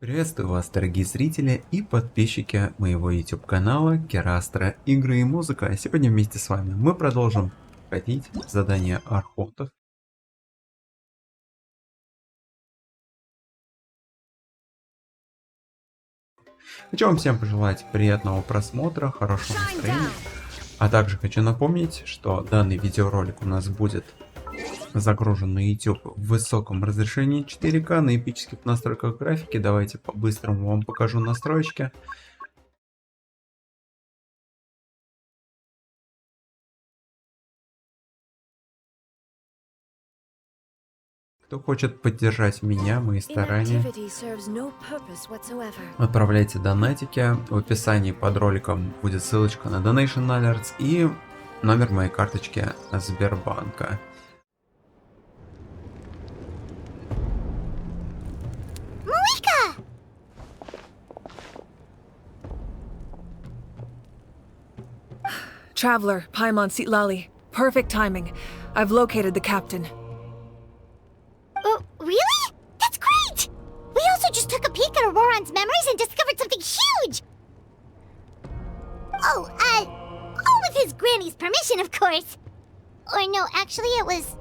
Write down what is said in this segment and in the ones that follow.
Приветствую вас, дорогие зрители и подписчики моего YouTube канала Керастра Игры и Музыка. Сегодня вместе с вами мы продолжим проходить задание Архонтов. Хочу вам всем пожелать приятного просмотра, хорошего настроения. А также хочу напомнить, что данный видеоролик у нас будет загружен на YouTube в высоком разрешении 4К на эпических настройках графики. Давайте по-быстрому вам покажу настройки. Кто хочет поддержать меня, мои старания, отправляйте донатики. В описании под роликом будет ссылочка на Donation Alerts и номер моей карточки Сбербанка. Traveler, Paimon Sitlali. Perfect timing. I've located the captain. Oh, really? That's great! We also just took a peek at Auroron's memories and discovered something huge! All with his granny's permission, of course. Or no, actually it was...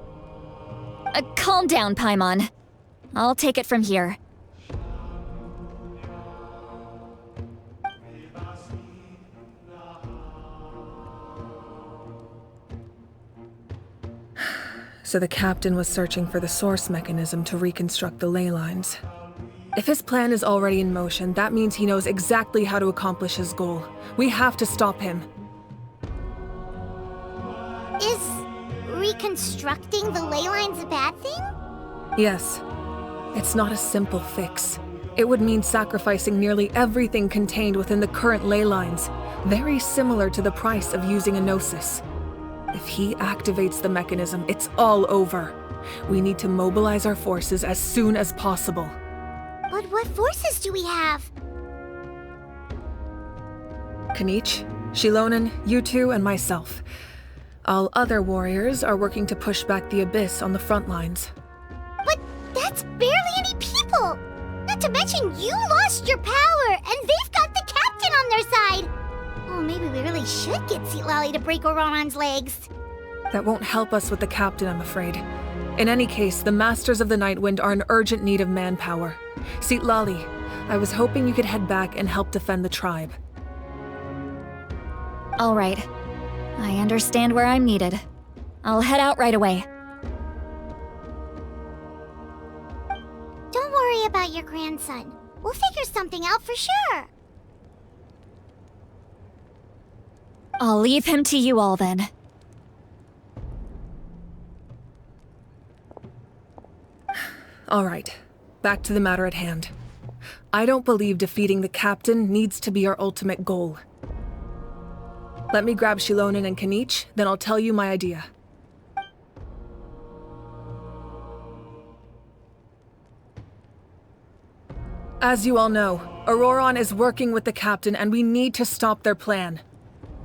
Calm down, Paimon. I'll take it from here. So the captain was searching for the source mechanism to reconstruct the ley lines. If his plan is already in motion, that means he knows exactly how to accomplish his goal. We have to stop him. Is reconstructing the ley lines a bad thing? Yes. It's not a simple fix. It would mean sacrificing nearly everything contained within the current ley lines, very similar to the price of using a gnosis. If he activates the mechanism, it's all over. We need to mobilize our forces as soon as possible. But what forces do we have? Kanich, Shilonen, you two, and myself. All other warriors are working to push back the Abyss on the front lines. But that's barely any people! Not to mention you lost your power, and they've got the captain on their side! Oh, maybe we really should get Sitlali to break Auroron's legs. That won't help us with the captain, I'm afraid. In any case, the Masters of the Nightwind are in urgent need of manpower. Sitlali, I was hoping you could head back and help defend the tribe. All right. I understand where I'm needed. I'll head out right away. Don't worry about your grandson. We'll figure something out for sure. I'll leave him to you all then. All right, back to the matter at hand. I don't believe defeating the captain needs to be our ultimate goal. Let me grab Shilonen and Kanich, then I'll tell you my idea. As you all know, Auroron is working with the captain and we need to stop their plan.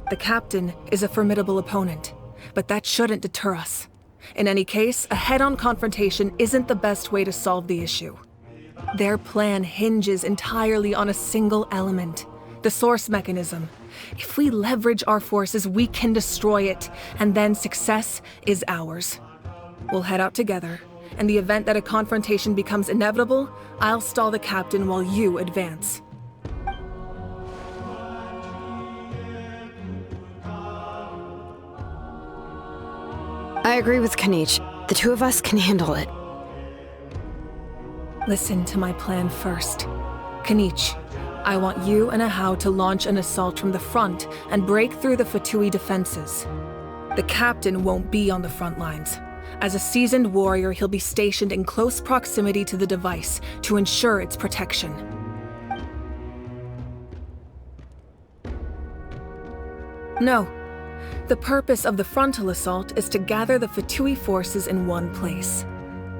The captain is a formidable opponent, but that shouldn't deter us. In any case, a head-on confrontation isn't the best way to solve the issue. Their plan hinges entirely on a single element, the source mechanism. If we leverage our forces, we can destroy it, and then success is ours. We'll head out together. In the event that a confrontation becomes inevitable, I'll stall the captain while you advance. I agree with Kanich. The two of us can handle it. Listen to my plan first. Kanich, I want you and Ahau to launch an assault from the front and break through the Fatui defenses. The captain won't be on the front lines. As a seasoned warrior, he'll be stationed in close proximity to the device to ensure its protection. No. The purpose of the frontal assault is to gather the Fatui forces in one place.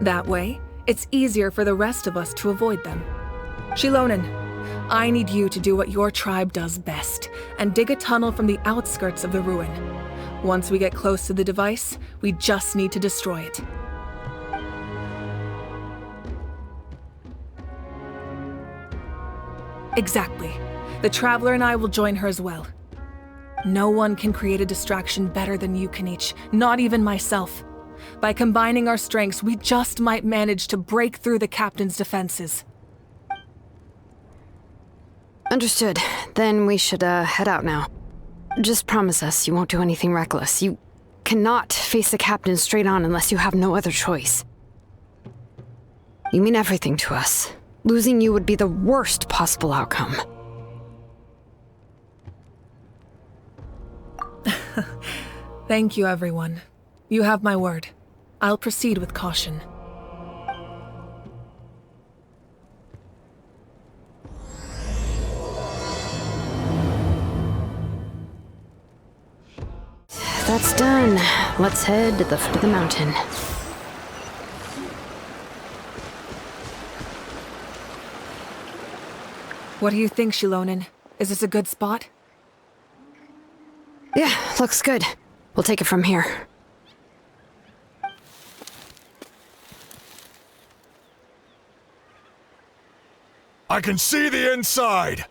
That way, it's easier for the rest of us to avoid them. Shilonen, I need you to do what your tribe does best, and dig a tunnel from the outskirts of the ruin. Once we get close to the device, we just need to destroy it. Exactly. The Traveler and I will join her as well. No one can create a distraction better than you, Kanich, not even myself. By combining our strengths, we just might manage to break through the Captain's defenses. Understood. Then we should, head out now. Just promise us you won't do anything reckless. You cannot face the Captain straight on unless you have no other choice. You mean everything to us. Losing you would be the worst possible outcome. Thank you, everyone. You have my word. I'll proceed with caution. That's done. Let's head to the foot of the mountain. What do you think, Shilonen? Is this a good spot? Yeah, looks good. We'll take it from here. I can see the inside!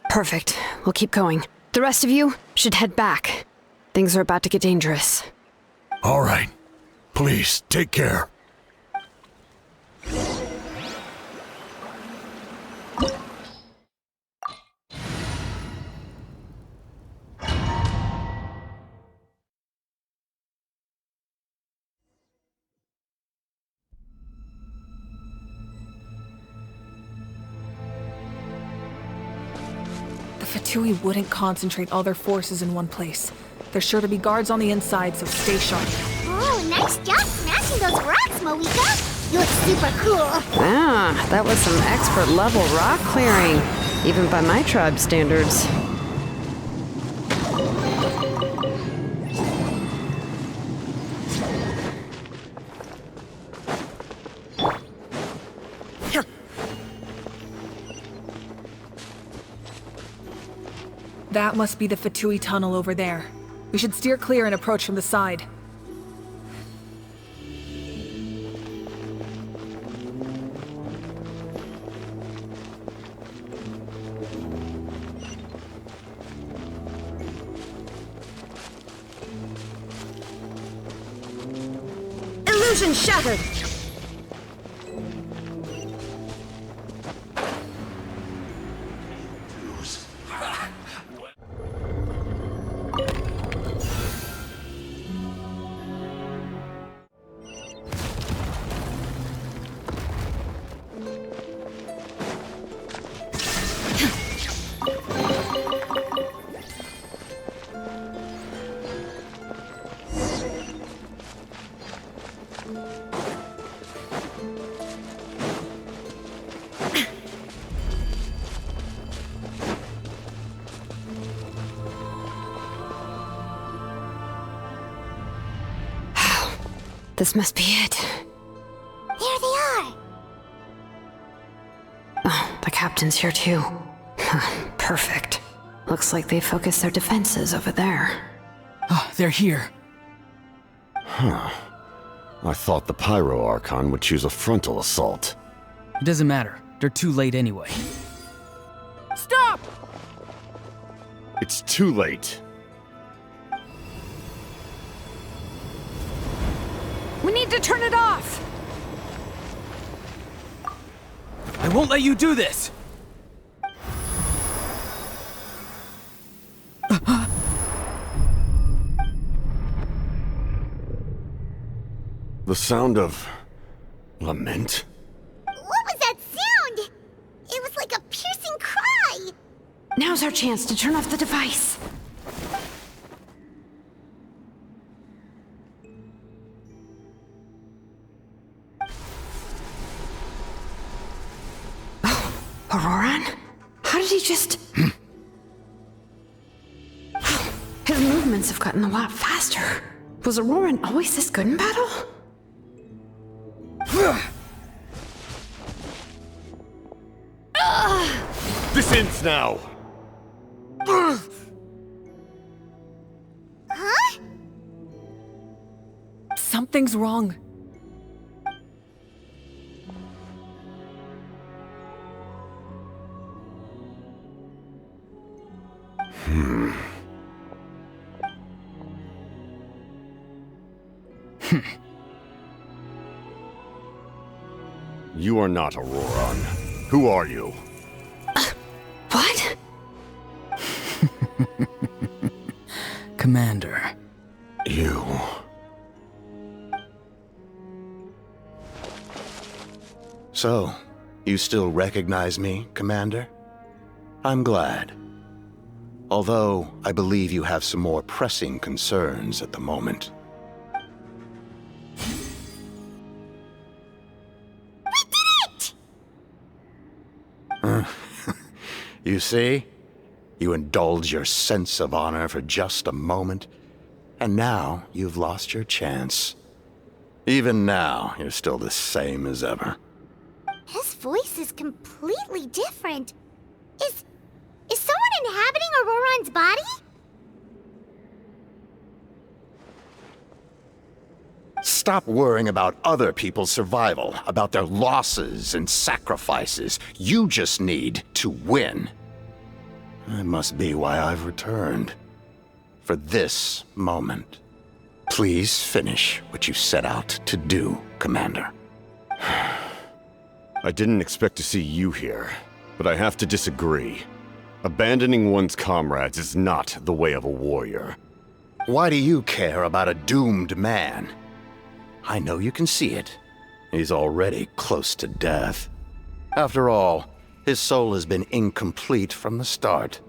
Perfect. We'll keep going. The rest of you should head back. Things are about to get dangerous. All right. Please, take care. The Fatui wouldn't concentrate all their forces in one place. There's sure to be guards on the inside, so stay sharp. Oh, nice job smashing those rocks, Moika! You look super cool! Ah, that was some expert level rock clearing, even by my tribe standards. That must be the Fatui tunnel over there. We should steer clear and approach from the side. Illusion shattered! This must be it. There they are! Oh, the Captain's here too. Perfect. Looks like they focused their defenses over there. Oh, they're here. Huh. I thought the Pyro Archon would choose a frontal assault. It doesn't matter. They're too late anyway. Stop! It's too late. We need to turn it off! I won't let you do this! The sound of... lament? What was that sound? It was like a piercing cry! Now's our chance to turn off the device. Oh, Auroran? How did he just... His movements have gotten a lot faster. Was Auroran always this good in battle? This ends now! Huh? Something's wrong. You are not Auroran. Who are you? What? Commander. You. So, you still recognize me, Commander? I'm glad. Although, I believe you have some more pressing concerns at the moment. You see? You indulge your sense of honor for just a moment, and now you've lost your chance. Even now, you're still the same as ever. His voice is completely different. Is someone inhabiting Auroran's body? Stop worrying about other people's survival, about their losses and sacrifices. You just need to win. That must be why I've returned. For this moment. Please finish what you set out to do, Commander. I didn't expect to see you here, but I have to disagree. Abandoning one's comrades is not the way of a warrior. Why do you care about a doomed man? I know you can see it. He's already close to death. After all, his soul has been incomplete from the start.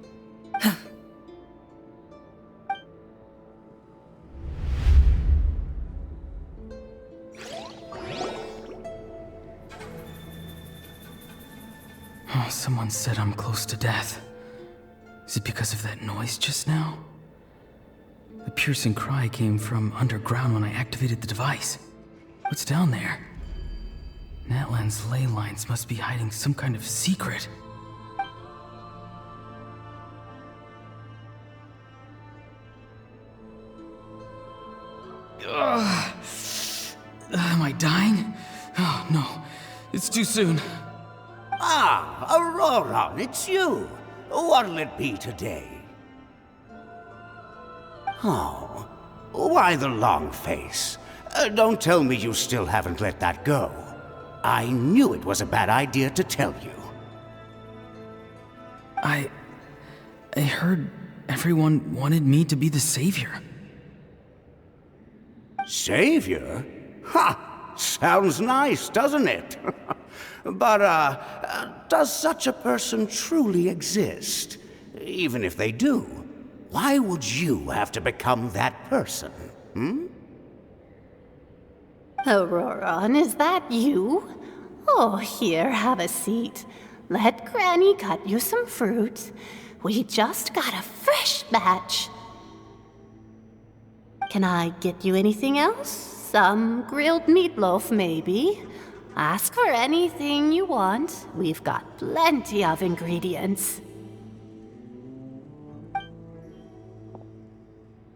Oh, someone said I'm close to death. Is it because of that noise just now? The piercing cry came from underground when I activated the device. What's down there? Natlan's ley lines must be hiding some kind of secret. Ugh. Am I dying? Oh, no. It's too soon. Ah, Auroran, it's you. What'll it be today? Oh, why the long face? Don't tell me you still haven't let that go. I knew it was a bad idea to tell you. I heard everyone wanted me to be the savior. Savior? Ha! Sounds nice, doesn't it? But, does such a person truly exist? Even if they do, why would you have to become that person, Auroran, is that you? Oh, here, have a seat. Let Granny cut you some fruit. We just got a fresh batch. Can I get you anything else? Some grilled meatloaf, maybe? Ask for anything you want. We've got plenty of ingredients.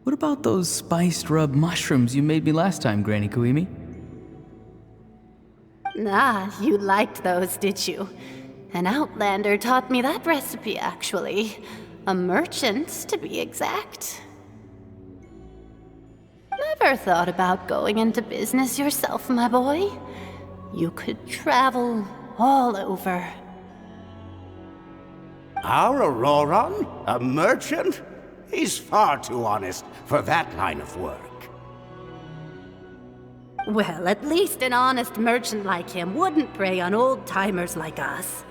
What about those spiced rub mushrooms you made me last time, Granny Kuimi? Ah, you liked those, did you? An outlander taught me that recipe, actually. A merchant, to be exact. Never thought about going into business yourself, my boy? You could travel all over. Our Auroran? A merchant? He's far too honest for that line of work. Well, at least an honest merchant like him wouldn't prey on old-timers like us.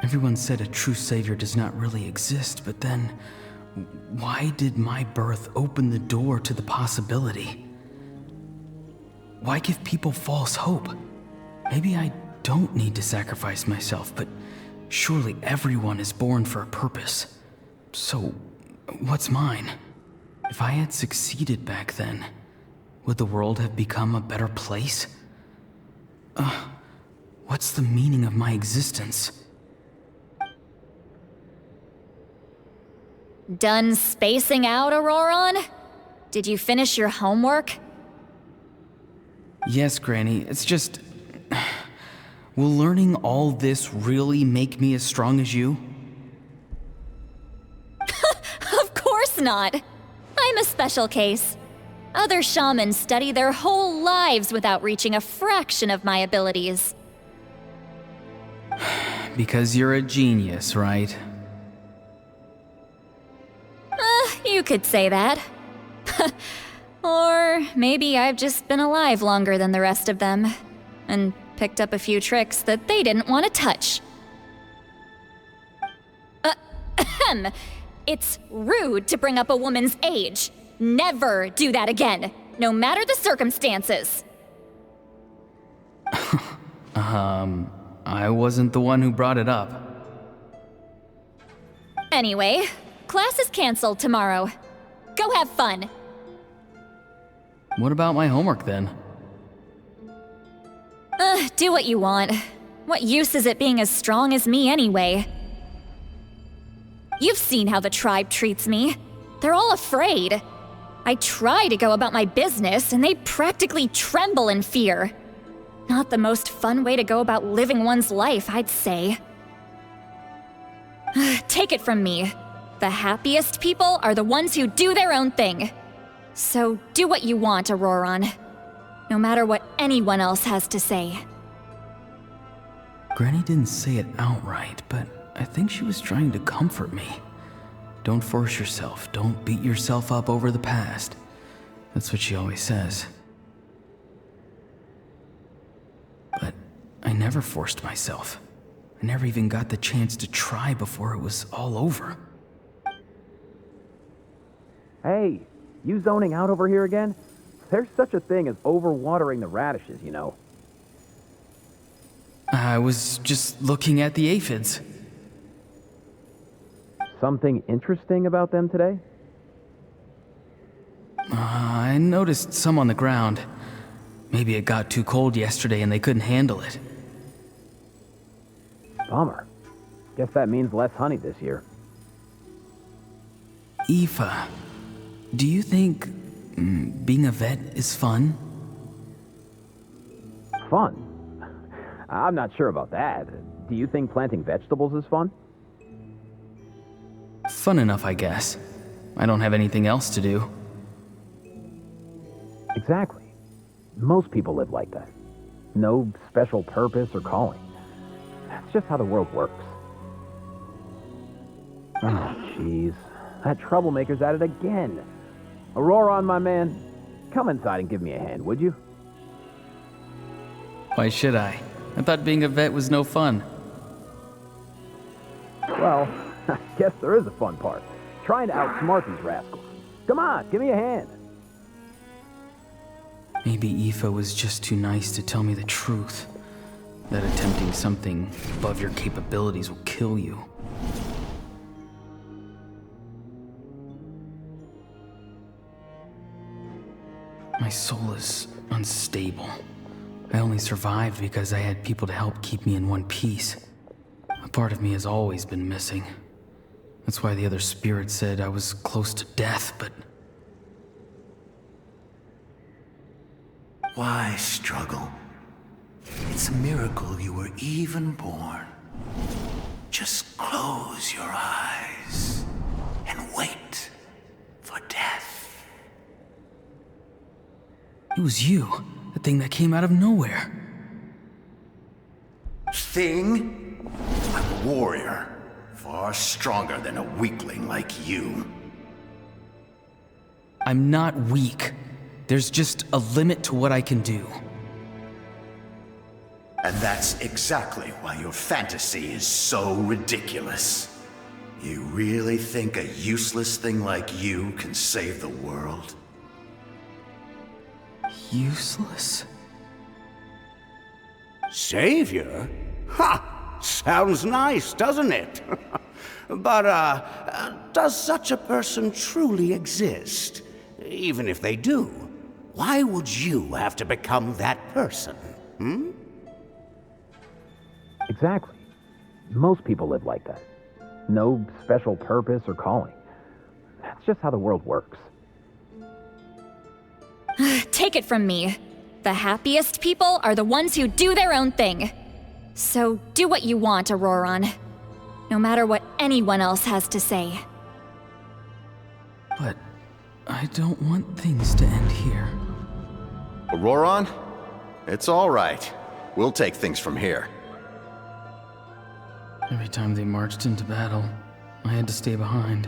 Everyone said a true savior does not really exist, but then why did my birth open the door to the possibility? Why give people false hope? Maybe I don't need to sacrifice myself, but surely everyone is born for a purpose. So, what's mine? If I had succeeded back then, would the world have become a better place? What's the meaning of my existence? Done spacing out, Auroran? Did you finish your homework? Yes, Granny. It's just... Will learning all this really make me as strong as you? Of course not. I'm a special case. Other shamans study their whole lives without reaching a fraction of my abilities. Because you're a genius, right? You could say that. Or maybe I've just been alive longer than the rest of them, and picked up a few tricks that they didn't want to touch. It's rude to bring up a woman's age. Never do that again, no matter the circumstances. I wasn't the one who brought it up. Anyway, class is canceled tomorrow. Go have fun. What about my homework then? Do what you want. What use is it being as strong as me anyway? You've seen how the tribe treats me. They're all afraid. I try to go about my business, and they practically tremble in fear. Not the most fun way to go about living one's life, I'd say. Take it from me. The happiest people are the ones who do their own thing. So do what you want, Auroron. No matter what anyone else has to say. Granny didn't say it outright, but I think she was trying to comfort me. Don't force yourself. Don't beat yourself up over the past. That's what she always says. But I never forced myself. I never even got the chance to try before it was all over. Hey, you zoning out over here again? There's such a thing as overwatering the radishes, you know. I was just looking at the aphids. Something interesting about them today? I noticed some on the ground. Maybe it got too cold yesterday and they couldn't handle it. Bummer. Guess that means less honey this year. Aoife, do you think being a vet is fun? Fun? I'm not sure about that. Do you think planting vegetables is fun? Fun enough, I guess. I don't have anything else to do. Exactly. Most people live like that. No special purpose or calling. That's just how the world works. Oh, jeez. That troublemaker's at it again. Auroron, my man, come inside and give me a hand, would you? Why should I? I thought being a vet was no fun. Well, I guess there is a fun part. Trying to outsmart these rascals. Come on, give me a hand. Maybe Aoife was just too nice to tell me the truth. That attempting something above your capabilities will kill you. My soul is unstable. I only survived because I had people to help keep me in one piece. A part of me has always been missing. That's why the other spirits said I was close to death, but... Why struggle? It's a miracle you were even born. Just close your eyes and wait for death. It was you, the thing that came out of nowhere. Thing? I'm a warrior, far stronger than a weakling like you. I'm not weak. There's just a limit to what I can do. And that's exactly why your fantasy is so ridiculous. You really think a useless thing like you can save the world? Useless? Savior? Ha! Sounds nice, doesn't it? But, does such a person truly exist? Even if they do, why would you have to become that person? Hmm? Exactly. Most people live like that. No special purpose or calling. That's just how the world works. Take it from me. The happiest people are the ones who do their own thing. So do what you want, Auroron. No matter what anyone else has to say. But I don't want things to end here. Auroron? It's all right. We'll take things from here. Every time they marched into battle, I had to stay behind.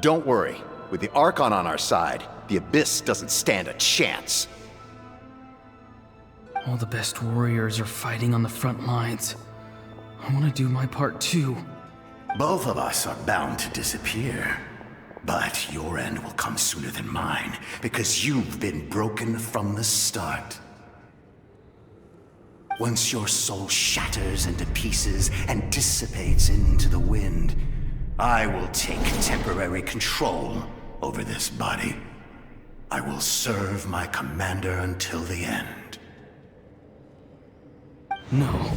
Don't worry. With the Archon on our side, the Abyss doesn't stand a chance. All the best warriors are fighting on the front lines. I want to do my part too. Both of us are bound to disappear. But your end will come sooner than mine, because you've been broken from the start. Once your soul shatters into pieces and dissipates into the wind, I will take temporary control over this body. I will serve my commander until the end. No.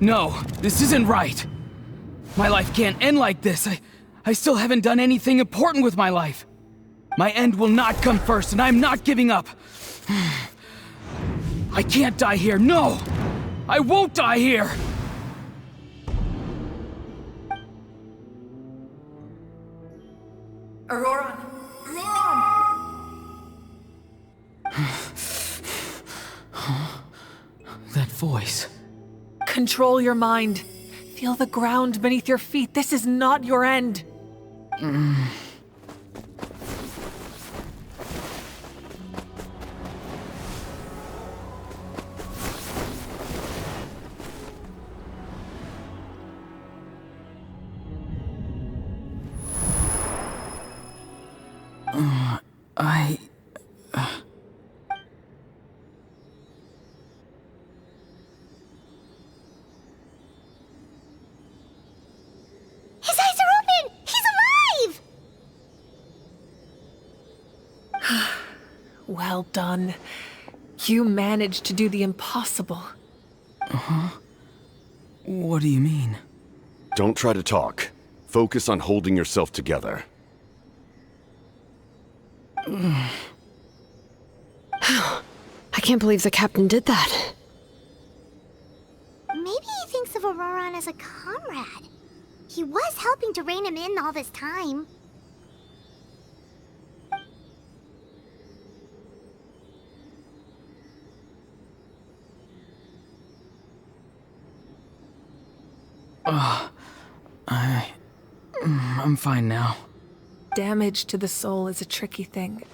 No, this isn't right. My life can't end like this. I still haven't done anything important with my life. My end will not come first, and I'm not giving up. I can't die here, no! I won't die here! Auroron! That voice. Control your mind. Feel the ground beneath your feet. This is not your end. His eyes are open! He's alive! Well done. You managed to do the impossible. Uh-huh. What do you mean? Don't try to talk. Focus on holding yourself together. I can't believe the captain did that. Maybe he thinks of Auroron as a comrade. He was helping to rein him in all this time. I'm fine now. Damage to the soul is a tricky thing.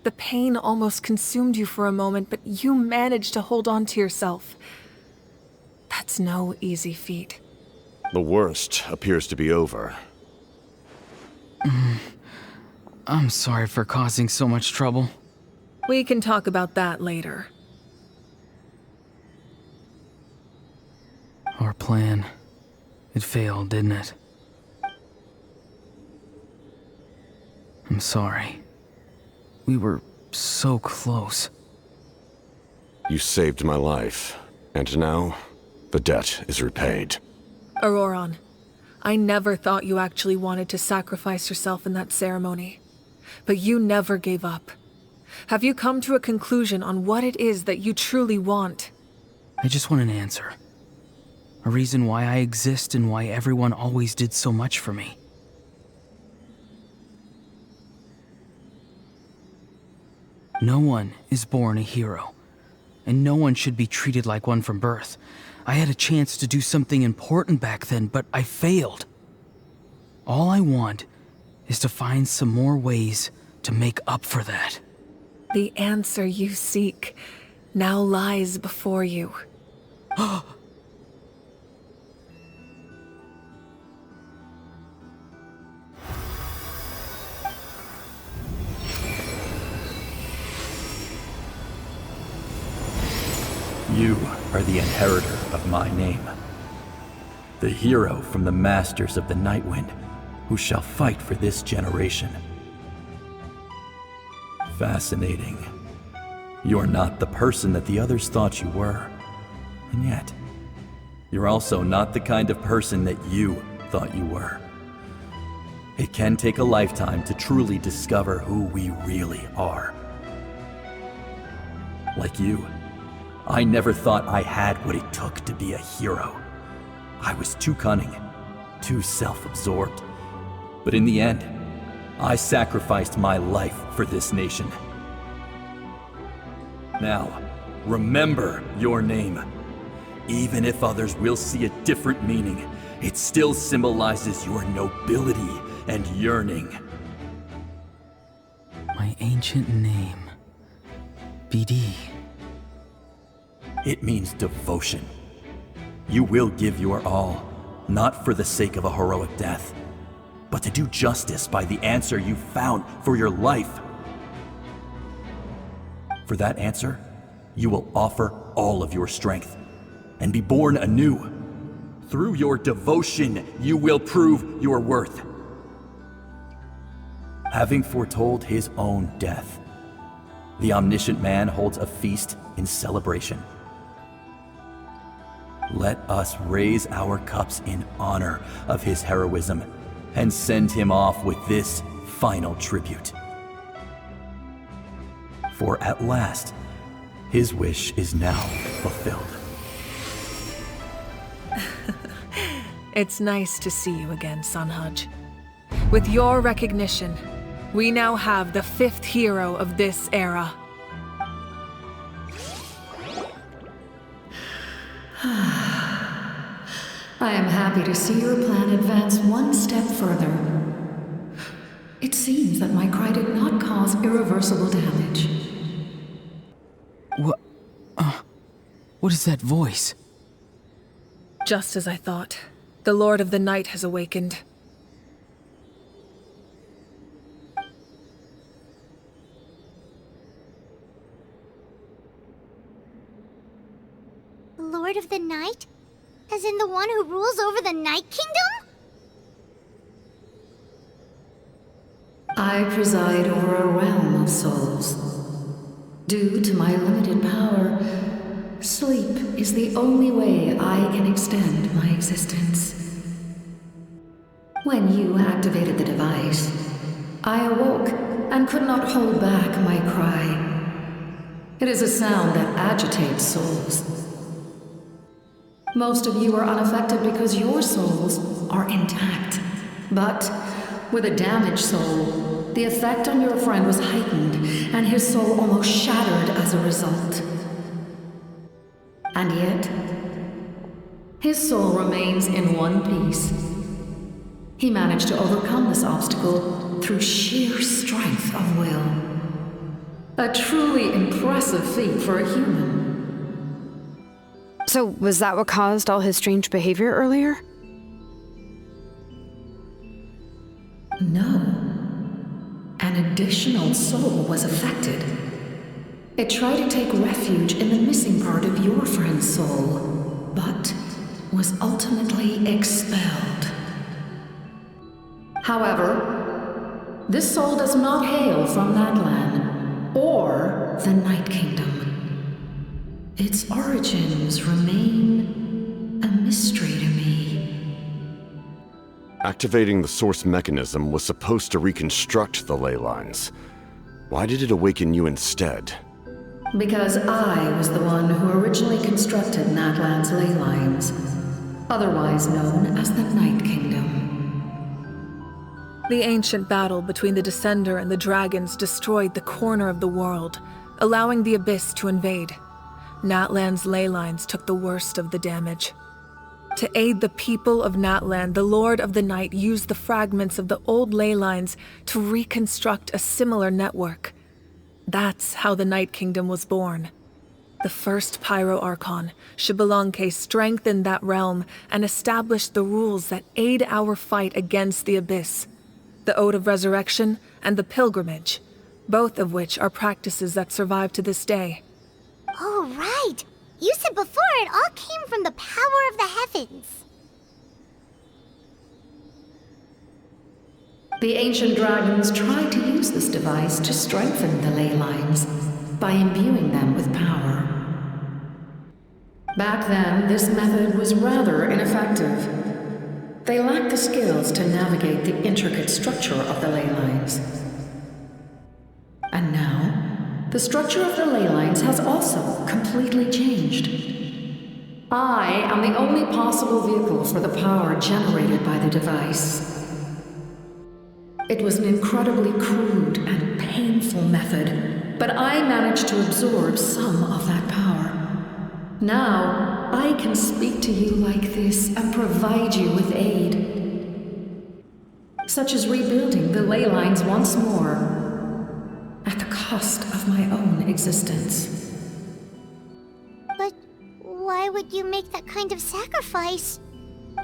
The pain almost consumed you for a moment, but you managed to hold on to yourself. That's no easy feat. The worst appears to be over. I'm sorry for causing so much trouble. We can talk about that later. Our plan. It failed, didn't it? I'm sorry. We were so close. You saved my life, and now the debt is repaid. Auroron, I never thought you actually wanted to sacrifice yourself in that ceremony. But you never gave up. Have you come to a conclusion on what it is that you truly want? I just want an answer. A reason why I exist and why everyone always did so much for me. No one is born a hero, and no one should be treated like one from birth. I had a chance to do something important back then, but I failed. All I want is to find some more ways to make up for that. The answer you seek now lies before you. You are the inheritor of my name. The hero from the masters of the Nightwind, who shall fight for this generation. Fascinating. You're not the person that the others thought you were. And yet, you're also not the kind of person that you thought you were. It can take a lifetime to truly discover who we really are. Like you, I never thought I had what it took to be a hero. I was too cunning, too self-absorbed. But in the end, I sacrificed my life for this nation. Now, remember your name. Even if others will see a different meaning, it still symbolizes your nobility and yearning. My ancient name. BD. It means devotion. You will give your all, not for the sake of a heroic death, but to do justice by the answer you found for your life. For that answer, you will offer all of your strength and be born anew. Through your devotion, you will prove your worth. Having foretold his own death, the omniscient man holds a feast in celebration. Let us raise our cups in honor of his heroism and send him off with this final tribute. For at last, his wish is now fulfilled. It's nice to see you again, Sunhudge. With your recognition, we now have the 5th hero of this era. I am happy to see your plan advance one step further. It seems that my cry did not cause irreversible damage. What is that voice? Just as I thought. The Lord of the Night has awakened. Lord of the Night? As in the one who rules over the Night Kingdom? I preside over a realm of souls. Due to my limited power, sleep is the only way I can extend my existence. When you activated the device, I awoke and could not hold back my cry. It is a sound that agitates souls. Most of you are unaffected because your souls are intact. But with a damaged soul, the effect on your friend was heightened, and his soul almost shattered as a result. And yet, his soul remains in one piece. He managed to overcome this obstacle through sheer strength of will. A truly impressive feat for a human. So, was that what caused all his strange behavior earlier? No. An additional soul was affected. It tried to take refuge in the missing part of your friend's soul, but was ultimately expelled. However, this soul does not hail from Natlana or the Night Kingdom. Its origins remain a mystery to me. Activating the source mechanism was supposed to reconstruct the ley lines. Why did it awaken you instead? Because I was the one who originally constructed Natlana's ley lines, otherwise known as the Night Kingdom. The ancient battle between the Descender and the dragons destroyed the corner of the world, allowing the Abyss to invade. Natlan's ley lines took the worst of the damage. To aid the people of Natlana, the Lord of the Night used the fragments of the old ley lines to reconstruct a similar network. That's how the Night Kingdom was born. The first Pyro Archon, Xbalanque, strengthened that realm and established the rules that aid our fight against the Abyss. The Ode of Resurrection and the Pilgrimage, both of which are practices that survive to this day. Oh, right! You said before it all came from the power of the heavens. The ancient dragons tried to use this device to strengthen the ley lines by imbuing them with power. Back then, this method was rather ineffective. They lacked the skills to navigate the intricate structure of the ley lines. And now, the structure of the ley lines has also completely completely changed. I am the only possible vehicle for the power generated by the device. It was an incredibly crude and painful method, but I managed to absorb some of that power. Now, I can speak to you like this and provide you with aid, such as rebuilding the ley lines once more, at the cost of my own existence. But why would you make that kind of sacrifice?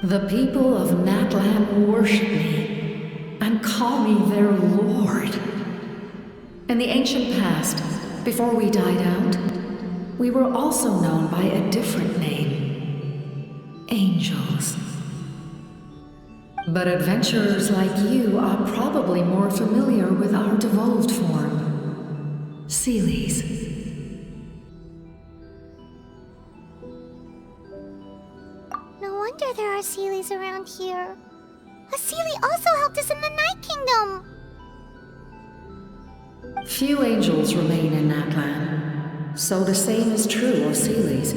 The people of Natlana worship me and call me their lord. In the ancient past, before we died out, we were also known by a different name: angels. But adventurers like you are probably more familiar with our devolved form, Seelies. No wonder there are Seelies around here. A Seelie also helped us in the Night Kingdom! Few angels remain in Natlana, so the same is true of Seelies.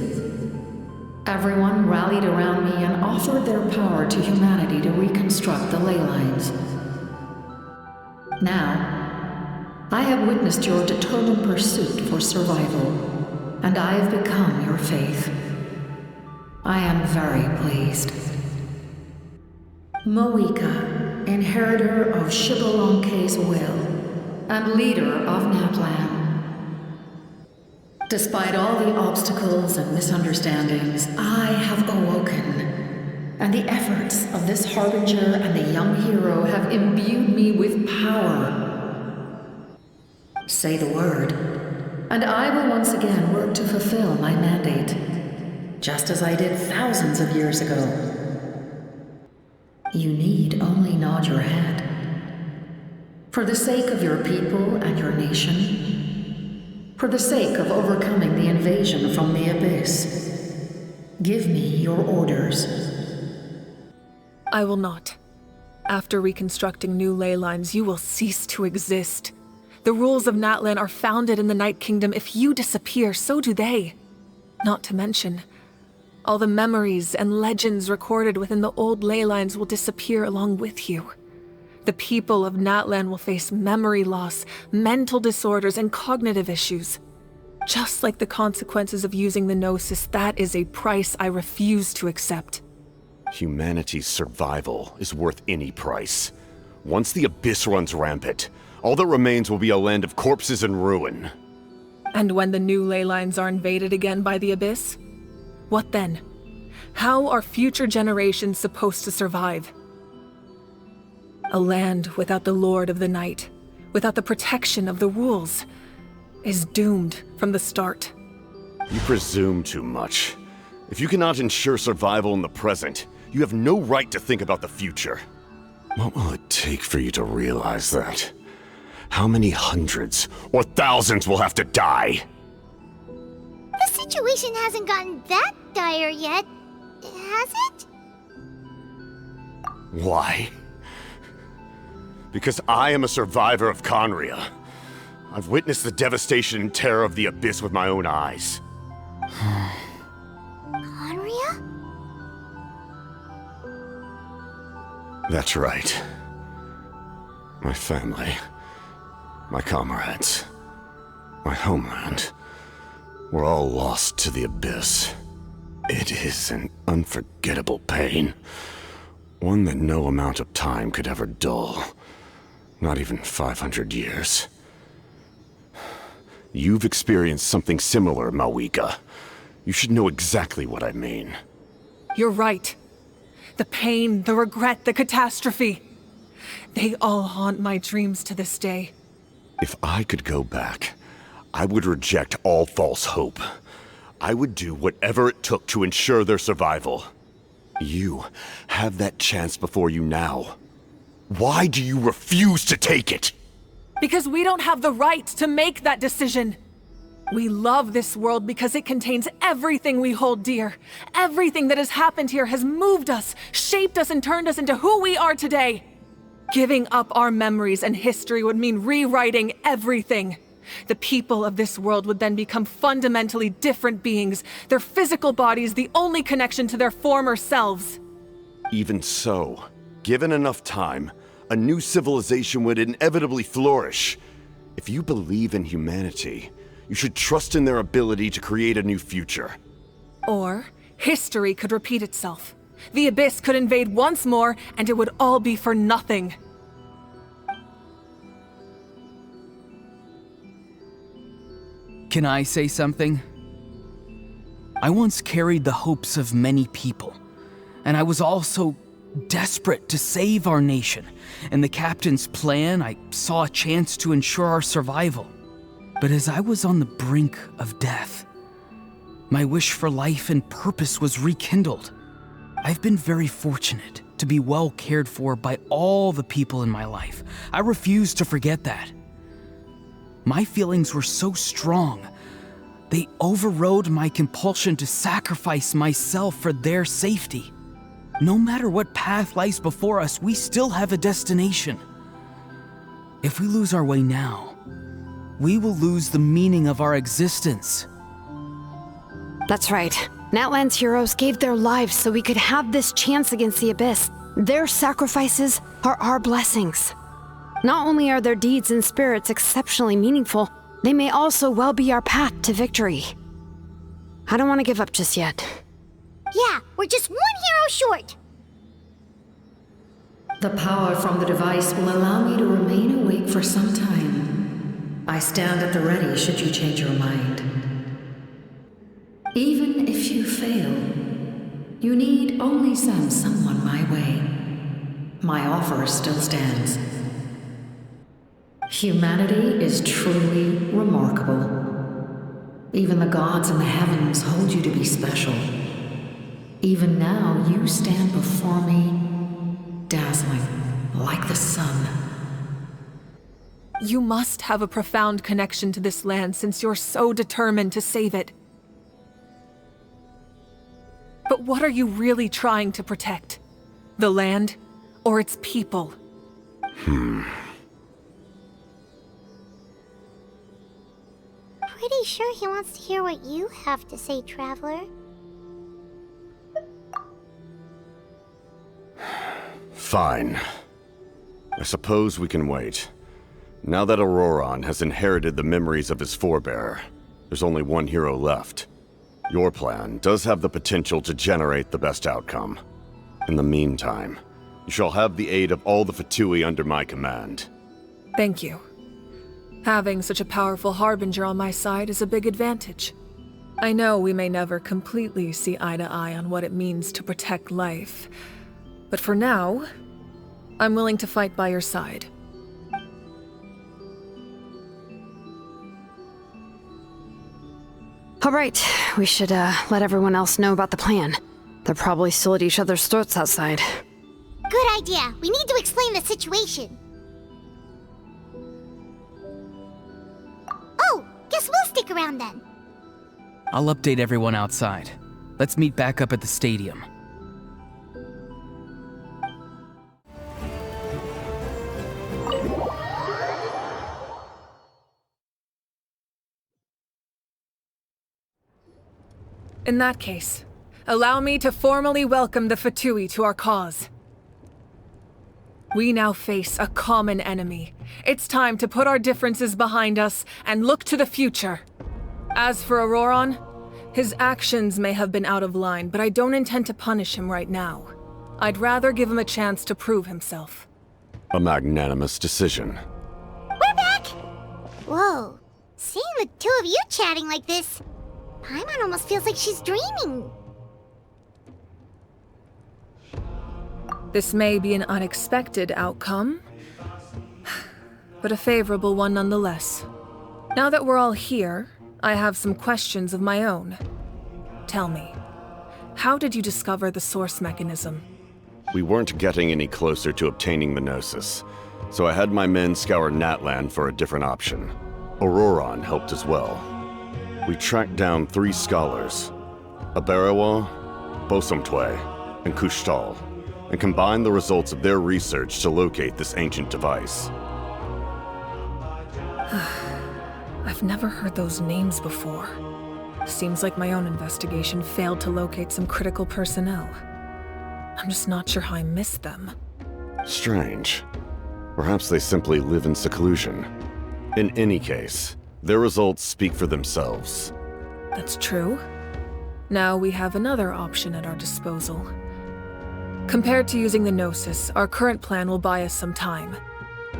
Everyone rallied around me and offered their power to humanity to reconstruct the ley lines. Now, I have witnessed your determined pursuit for survival, and I have become your faith. I am very pleased. Moika, inheritor of Shibalonke's will, and leader of Natlana. Despite all the obstacles and misunderstandings, I have awoken, and the efforts of this harbinger and the young hero have imbued me with power. Say the word, and I will once again work to fulfill my mandate, just as I did thousands of years ago. You need only nod your head. For the sake of your people and your nation, for the sake of overcoming the invasion from the Abyss, give me your orders. I will not. After reconstructing new ley lines, you will cease to exist. The rules of Natlana are founded in the Night Kingdom. If you disappear, so do they. Not to mention, all the memories and legends recorded within the old ley lines will disappear along with you. The people of Natlana will face memory loss, mental disorders, and cognitive issues. Just like the consequences of using the Gnosis, that is a price I refuse to accept. Humanity's survival is worth any price. Once the Abyss runs rampant, all that remains will be a land of corpses and ruin. And when the new ley lines are invaded again by the Abyss? What then? How are future generations supposed to survive? A land without the Lord of the Night, without the protection of the rules, is doomed from the start. You presume too much. If you cannot ensure survival in the present, you have no right to think about the future. What will it take for you to realize that? How many hundreds or thousands will have to die? The situation hasn't gotten that dire yet, has it? Why? Because I am a survivor of Conria. I've witnessed the devastation and terror of the Abyss with my own eyes. Conria? That's right. My family, my comrades, my homeland, were all lost to the Abyss. It is an unforgettable pain, one that no amount of time could ever dull. Not even 500 years. You've experienced something similar, Mawika. You should know exactly what I mean. You're right. The pain, the regret, the catastrophe. They all haunt my dreams to this day. If I could go back, I would reject all false hope. I would do whatever it took to ensure their survival. You have that chance before you now. Why do you refuse to take it? Because we don't have the right to make that decision. We love this world because it contains everything we hold dear. Everything that has happened here has moved us, shaped us, and turned us into who we are today. Giving up our memories and history would mean rewriting everything. The people of this world would then become fundamentally different beings, their physical bodies the only connection to their former selves. Even so, given enough time, a new civilization would inevitably flourish. If you believe in humanity, you should trust in their ability to create a new future. Or history could repeat itself. The Abyss could invade once more, and it would all be for nothing. Can I say something? I once carried the hopes of many people, and I was also desperate to save our nation. In the captain's plan, I saw a chance to ensure our survival. But as I was on the brink of death, my wish for life and purpose was rekindled. I've been very fortunate to be well cared for by all the people in my life. I refuse to forget that. My feelings were so strong, they overrode my compulsion to sacrifice myself for their safety. No matter what path lies before us, we still have a destination. If we lose our way now, we will lose the meaning of our existence. That's right. Natlan's heroes gave their lives so we could have this chance against the Abyss. Their sacrifices are our blessings. Not only are their deeds and spirits exceptionally meaningful, they may also well be our path to victory. I don't want to give up just yet. Yeah, we're just one hero short. The power from the device will allow me to remain awake for some time. I stand at the ready should you change your mind. Even if you fail, you need only send someone my way. My offer still stands. Humanity is truly remarkable. Even the gods in the heavens hold you to be special. Even now, you stand before me, dazzling like the sun. You must have a profound connection to this land since you're so determined to save it. But what are you really trying to protect? The land or its people? Pretty sure he wants to hear what you have to say, Traveler. Fine. I suppose we can wait. Now that Auroron has inherited the memories of his forebear, there's only one hero left. Your plan does have the potential to generate the best outcome. In the meantime, you shall have the aid of all the Fatui under my command. Thank you. Having such a powerful harbinger on my side is a big advantage. I know we may never completely see eye to eye on what it means to protect life, but for now, I'm willing to fight by your side. All right, we should let everyone else know about the plan. They're probably still at each other's throats outside. Good idea. We need to explain the situation. Oh, guess we'll stick around then. I'll update everyone outside. Let's meet back up at the stadium. In that case, allow me to formally welcome the Fatui to our cause. We now face a common enemy. It's time to put our differences behind us and look to the future. As for Auroron, his actions may have been out of line, but I don't intend to punish him right now. I'd rather give him a chance to prove himself. A magnanimous decision. We're back! Whoa, seeing the two of you chatting like this, Paimon almost feels like she's dreaming. This may be an unexpected outcome, but a favorable one nonetheless. Now that we're all here, I have some questions of my own. Tell me, how did you discover the source mechanism? We weren't getting any closer to obtaining the Gnosis, so I had my men scour Natlan for a different option. Auroron helped as well. We tracked down 3 scholars, Aberawa, Bosomtwe, and Kushtal, and combined the results of their research to locate this ancient device. I've never heard those names before. Seems like my own investigation failed to locate some critical personnel. I'm just not sure how I missed them. Strange. Perhaps they simply live in seclusion. In any case, their results speak for themselves. That's true. Now we have another option at our disposal. Compared to using the Gnosis, our current plan will buy us some time.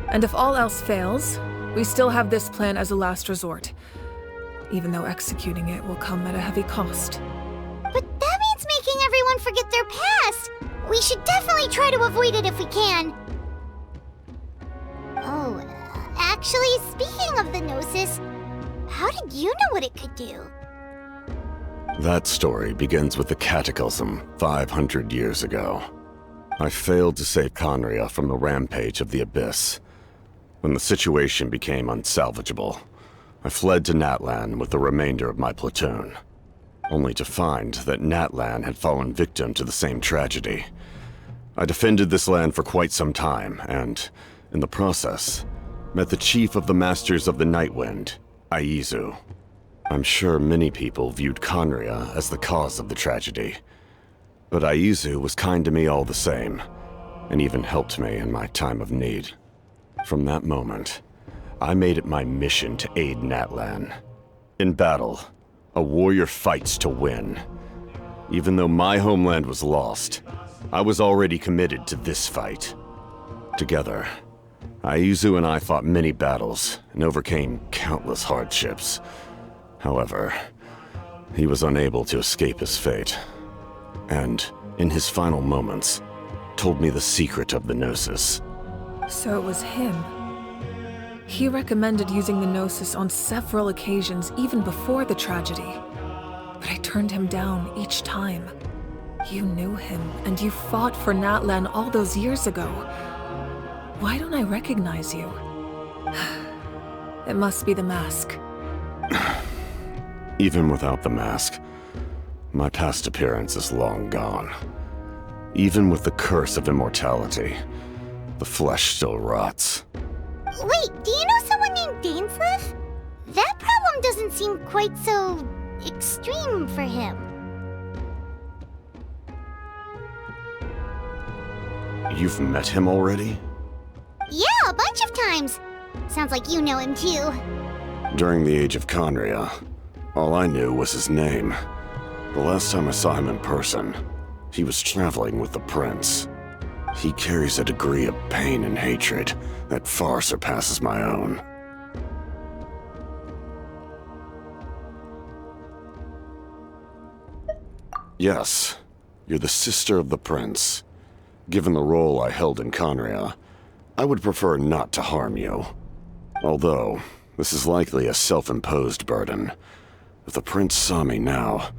And if all else fails, we still have this plan as a last resort, even though executing it will come at a heavy cost. But that means making everyone forget their past! We should definitely try to avoid it if we can. Oh, actually, speaking of the Gnosis, how did you know what it could do? That story begins with the Cataclysm 500 years ago. I failed to save Conria from the rampage of the Abyss. When the situation became unsalvageable, I fled to Natlan with the remainder of my platoon, only to find that Natlan had fallen victim to the same tragedy. I defended this land for quite some time, and, in the process, met the chief of the Masters of the Nightwind, Aizu. I'm sure many people viewed Conria as the cause of the tragedy, but Aizu was kind to me all the same, and even helped me in my time of need. From that moment, I made it my mission to aid Natlan. In battle, a warrior fights to win. Even though my homeland was lost, I was already committed to this fight. Together, Aizu and I fought many battles and overcame countless hardships. However, he was unable to escape his fate, and, in his final moments, told me the secret of the Gnosis. So it was him. He recommended using the Gnosis on several occasions even before the tragedy. But I turned him down each time. You knew him, and you fought for Natlan all those years ago. Why don't I recognize you? It must be the mask. Even without the mask, my past appearance is long gone. Even with the curse of immortality, the flesh still rots. Wait, do you know someone named Dainsleif? That problem doesn't seem quite so extreme for him. You've met him already? Yeah, a bunch of times. Sounds like you know him too. During the age of Conria, all I knew was his name. The last time I saw him in person, he was traveling with the prince. He carries a degree of pain and hatred that far surpasses my own. Yes, you're the sister of the prince. Given the role I held in Conria, I would prefer not to harm you. Although, this is likely a self-imposed burden. If the prince saw me now,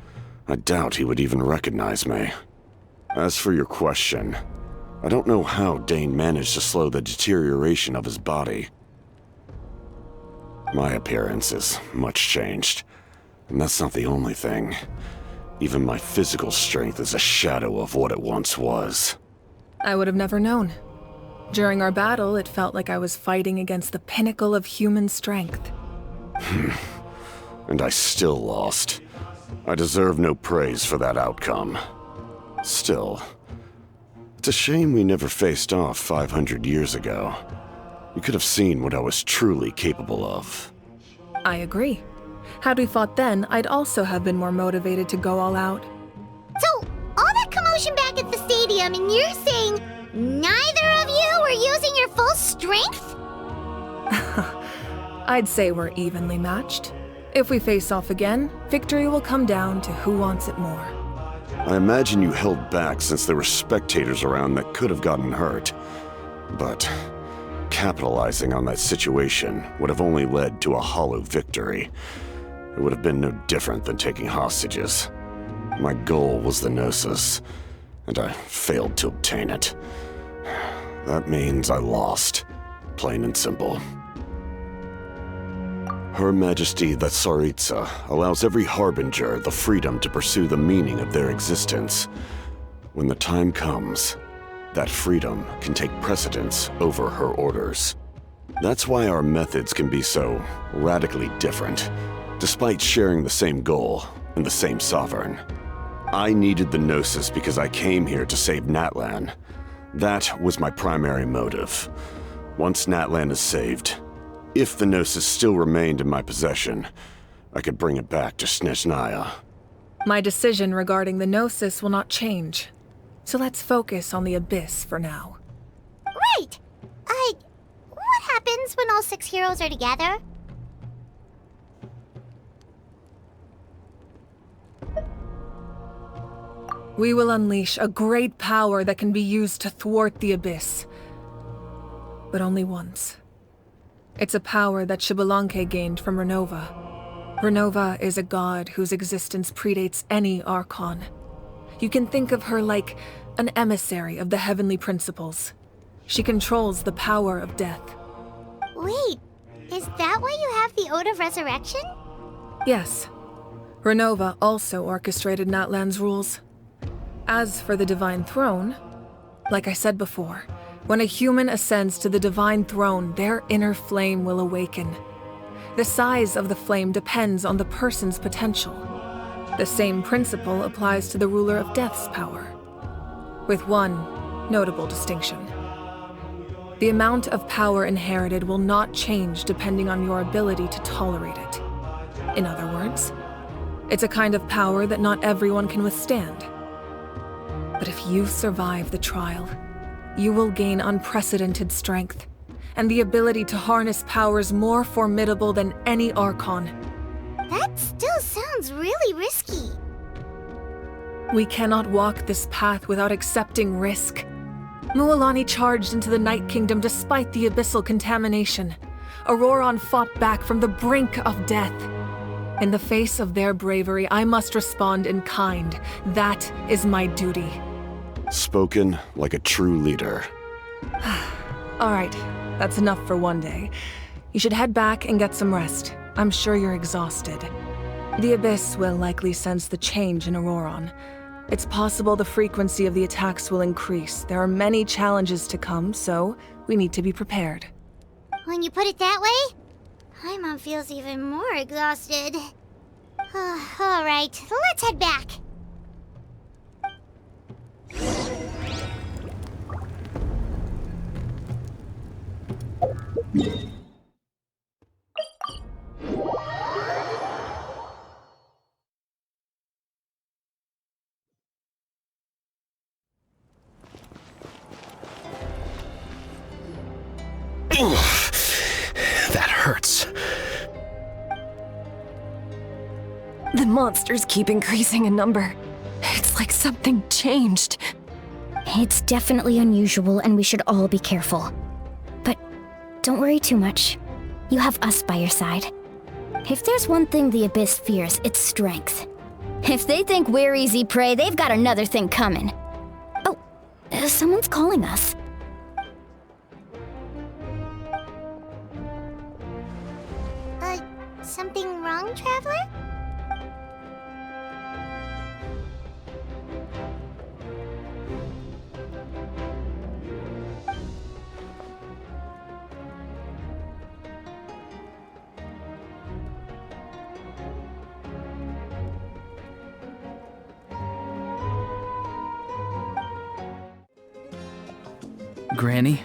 I doubt he would even recognize me. As for your question, I don't know how Dane managed to slow the deterioration of his body. My appearance is much changed, and that's not the only thing. Even my physical strength is a shadow of what it once was. I would have never known. During our battle, it felt like I was fighting against the pinnacle of human strength. And I still lost. I deserve no praise for that outcome. Still, it's a shame we never faced off 500 years ago. You could have seen what I was truly capable of. I agree. Had we fought then, I'd also have been more motivated to go all out. So, all that commotion back at the stadium, and you're saying neither of you were using your full strength? I'd say we're evenly matched. If we face off again, victory will come down to who wants it more. I imagine you held back since there were spectators around that could have gotten hurt. But capitalizing on that situation would have only led to a hollow victory. It would have been no different than taking hostages. My goal was the Gnosis, and I failed to obtain it. That means I lost, plain and simple. Her Majesty the Tsaritsa allows every Harbinger the freedom to pursue the meaning of their existence. When the time comes, that freedom can take precedence over her orders. That's why our methods can be so radically different, despite sharing the same goal and the same sovereign. I needed the Gnosis because I came here to save Natlan. That was my primary motive. Once Natlan is saved, if the Gnosis still remained in my possession, I could bring it back to Snezhnaya. My decision regarding the Gnosis will not change. So let's focus on the Abyss for now. Right! What happens when all 6 heroes are together? We will unleash a great power that can be used to thwart the Abyss. But only once. It's a power that Xbalanque gained from Renova. Renova is a god whose existence predates any Archon. You can think of her like an emissary of the heavenly principles. She controls the power of death. Wait, is that why you have the Ode of Resurrection? Yes. Renova also orchestrated Natlan's rules. As for the Divine Throne, like I said before, when a human ascends to the Divine Throne, their inner flame will awaken. The size of the flame depends on the person's potential. The same principle applies to the ruler of Death's power, with one notable distinction. The amount of power inherited will not change depending on your ability to tolerate it. In other words, it's a kind of power that not everyone can withstand. But if you survive the trial, you will gain unprecedented strength, and the ability to harness powers more formidable than any Archon. That still sounds really risky. We cannot walk this path without accepting risk. Mualani charged into the Night Kingdom despite the abyssal contamination. Auroron fought back from the brink of death. In the face of their bravery, I must respond in kind. That is my duty. Spoken like a true leader. All right, that's enough for one day. You should head back and get some rest. I'm sure you're exhausted. The Abyss will likely sense the change in Auroron. It's possible the frequency of the attacks will increase. There are many challenges to come, so we need to be prepared. When you put it that way, Paimon feels even more exhausted. All right, let's head back. That hurts. The monsters keep increasing in number. It's like something changed. It's definitely unusual, and we should all be careful. But don't worry too much. You have us by your side. If there's one thing the Abyss fears, it's strength. If they think we're easy prey, they've got another thing coming. Oh, someone's calling us. Something wrong, Traveler? Granny?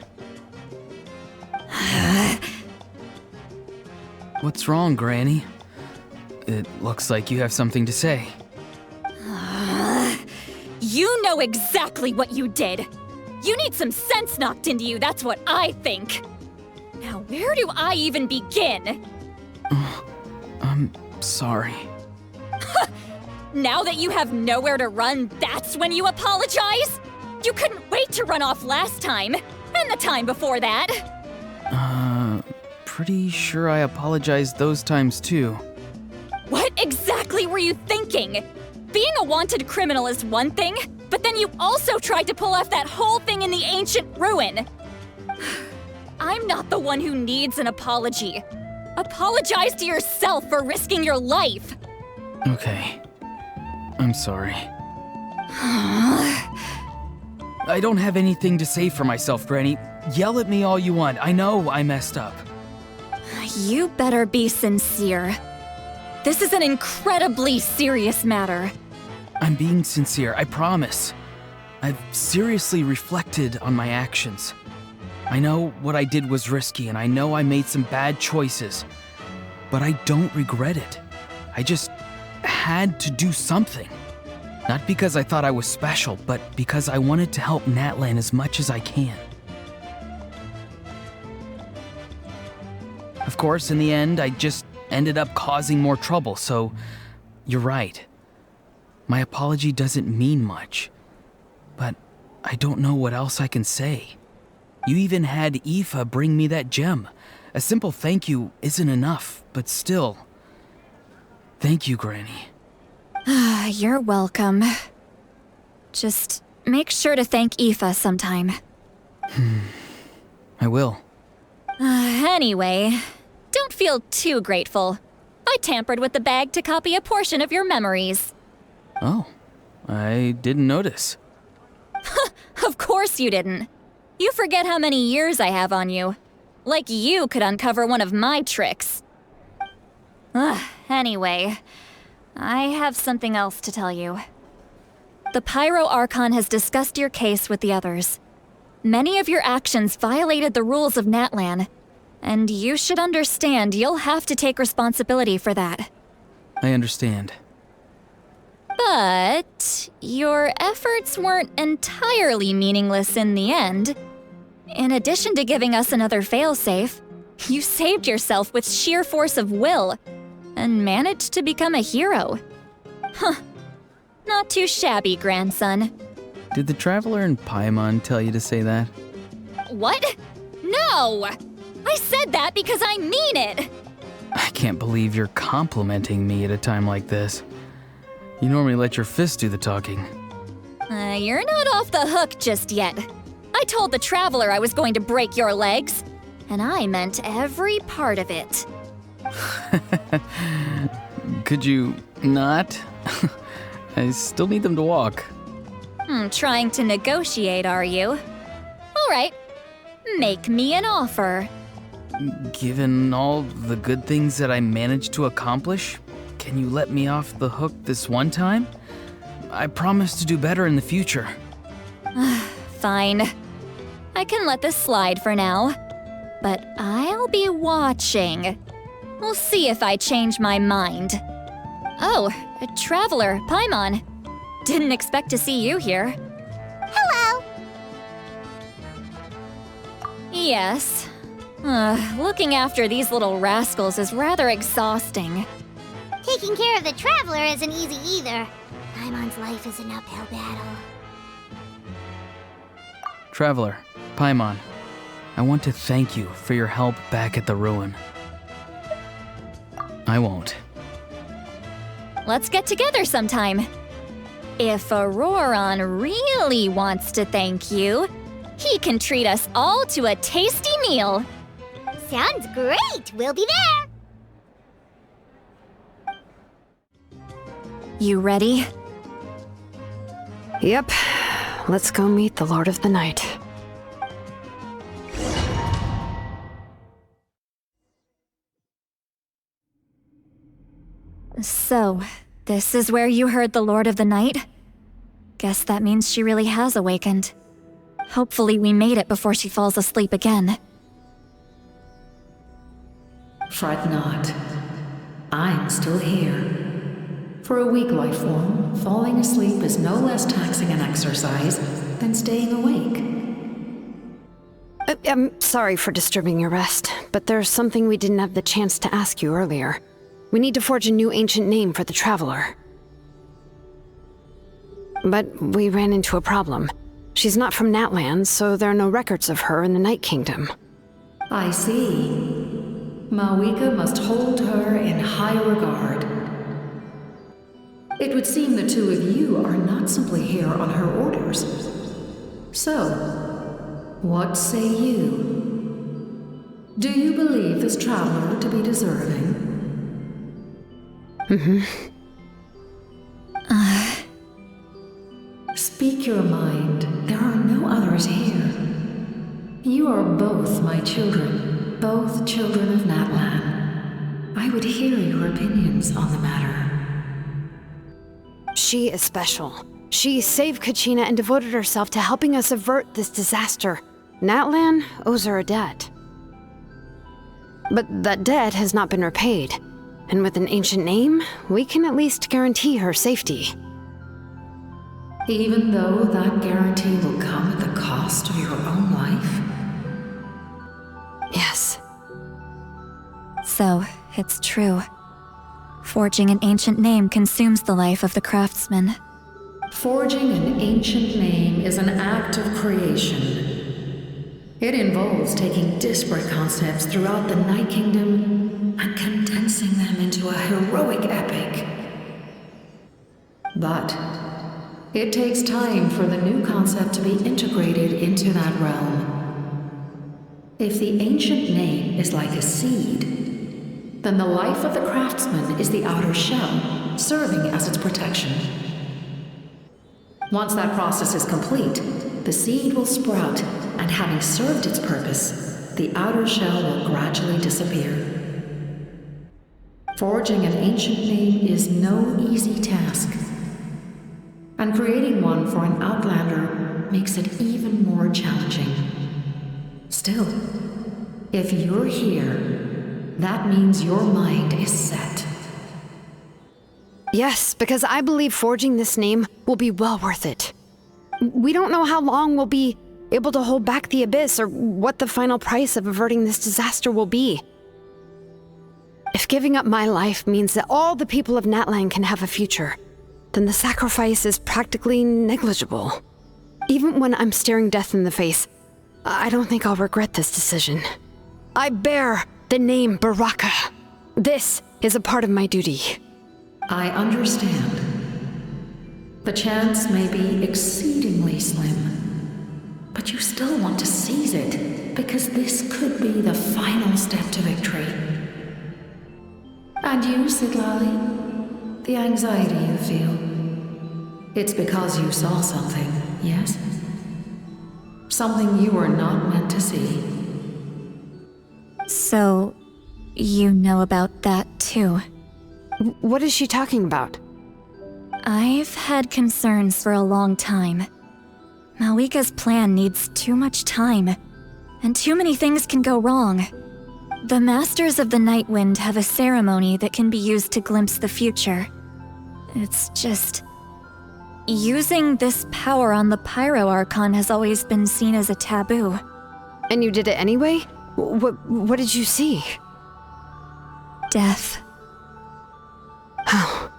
What's wrong, Granny? It looks like you have something to say. You know exactly what you did. You need some sense knocked into you, that's what I think. Now, where do I even begin? I'm sorry. Now that you have nowhere to run, that's when you apologize? You couldn't wait to run off last time, and the time before that. Pretty sure I apologized those times too. What exactly were you thinking? Being a wanted criminal is one thing, but then you also tried to pull off that whole thing in the ancient ruin. I'm not the one who needs an apology. Apologize to yourself for risking your life. Okay. I'm sorry. I don't have anything to say for myself, Granny. Yell at me all you want. I know I messed up. You better be sincere. This is an incredibly serious matter. I'm being sincere, I promise. I've seriously reflected on my actions. I know what I did was risky, and I know I made some bad choices. But I don't regret it. I just had to do something. Not because I thought I was special, but because I wanted to help Natlana as much as I can. Of course, in the end, I just ended up causing more trouble, so you're right. My apology doesn't mean much, but I don't know what else I can say. You even had Aoife bring me that gem. A simple thank you isn't enough, but still. Thank you, Granny. You're welcome. Just make sure to thank Aoife sometime. I will. Anyway, don't feel too grateful. I tampered with the bag to copy a portion of your memories. Oh, I didn't notice. Of course you didn't. You forget how many years I have on you. Like you could uncover one of my tricks. Anyway, I have something else to tell you. The Pyro Archon has discussed your case with the others. Many of your actions violated the rules of Natlan, and you should understand you'll have to take responsibility for that. I understand. But your efforts weren't entirely meaningless in the end. In addition to giving us another failsafe, you saved yourself with sheer force of will and managed to become a hero. Huh. Not too shabby, grandson. Did the Traveler and Paimon tell you to say that? What? No! I said that because I mean it! I can't believe you're complimenting me at a time like this. You normally let your fist do the talking. You're not off the hook just yet. I told the Traveler I was going to break your legs, and I meant every part of it. Could you not? I still need them to walk. Trying to negotiate, are you? All right, make me an offer. Given all the good things that I managed to accomplish, can you let me off the hook this one time? I promise to do better in the future. Fine. I can let this slide for now. But I'll be watching. We'll see if I change my mind. Oh, a Traveler, Paimon. Didn't expect to see you here. Hello! Yes. Looking after these little rascals is rather exhausting. Taking care of the Traveler isn't easy either. Paimon's life is an uphill battle. Traveler, Paimon, I want to thank you for your help back at the ruin. I won't. Let's get together sometime. If Auroron really wants to thank you, he can treat us all to a tasty meal. Sounds great! We'll be there! You ready? Yep. Let's go meet the Lord of the Night. So, this is where you heard the Lord of the Night? Guess that means she really has awakened. Hopefully we made it before she falls asleep again. Fret not. I'm still here. For a weak life form, falling asleep is no less taxing an exercise than staying awake. I'm sorry for disturbing your rest, but there's something we didn't have the chance to ask you earlier. We need to forge a new ancient name for the Traveler. But we ran into a problem. She's not from Natlan, so there are no records of her in the Night Kingdom. I see. Mawika must hold her in high regard. It would seem the two of you are not simply here on her orders. So, what say you? Do you believe this Traveler to be deserving? Speak your mind. There are no no others here. You are both my children, both children of Natlan. I would hear your opinions on the matter. She is special. She saved Kachina and devoted herself to helping us avert this disaster. Natlan owes her a debt. But that debt has not been repaid. And with an ancient name, we can at least guarantee her safety. Even though that guarantee will come at the cost of your own life? Yes. So, it's true. Forging an ancient name consumes the life of the craftsman. Forging an ancient name is an act of creation. It involves taking disparate concepts throughout the Night Kingdom and condensing them into a heroic epic. But it takes time for the new concept to be integrated into that realm. If the ancient name is like a seed, then the life of the craftsman is the outer shell, serving as its protection. Once that process is complete, the seed will sprout, and having served its purpose, the outer shell will gradually disappear. Forging an ancient name is no easy task, and creating one for an outlander makes it even more challenging. Still, if you're here, that means your mind is set. Yes, because I believe forging this name will be well worth it. We don't know how long we'll be able to hold back the Abyss or what the final price of averting this disaster will be. If giving up my life means that all the people of Natlan can have a future, then the sacrifice is practically negligible. Even when I'm staring death in the face, I don't think I'll regret this decision. I bear the name Baraka. This is a part of my duty. I understand. The chance may be exceedingly slim, but you still want to seize it because this could be the final step to victory. And you, Siglali, the anxiety you feel, it's because you saw something, yes? Something you were not meant to see. So, you know about that too? What is she talking about? I've had concerns for a long time. Malika's plan needs too much time, and too many things can go wrong. The Masters of the Night Wind have a ceremony that can be used to glimpse the future. It's just... using this power on the Pyro Archon has always been seen as a taboo. And you did it anyway? What did you see? Death. How?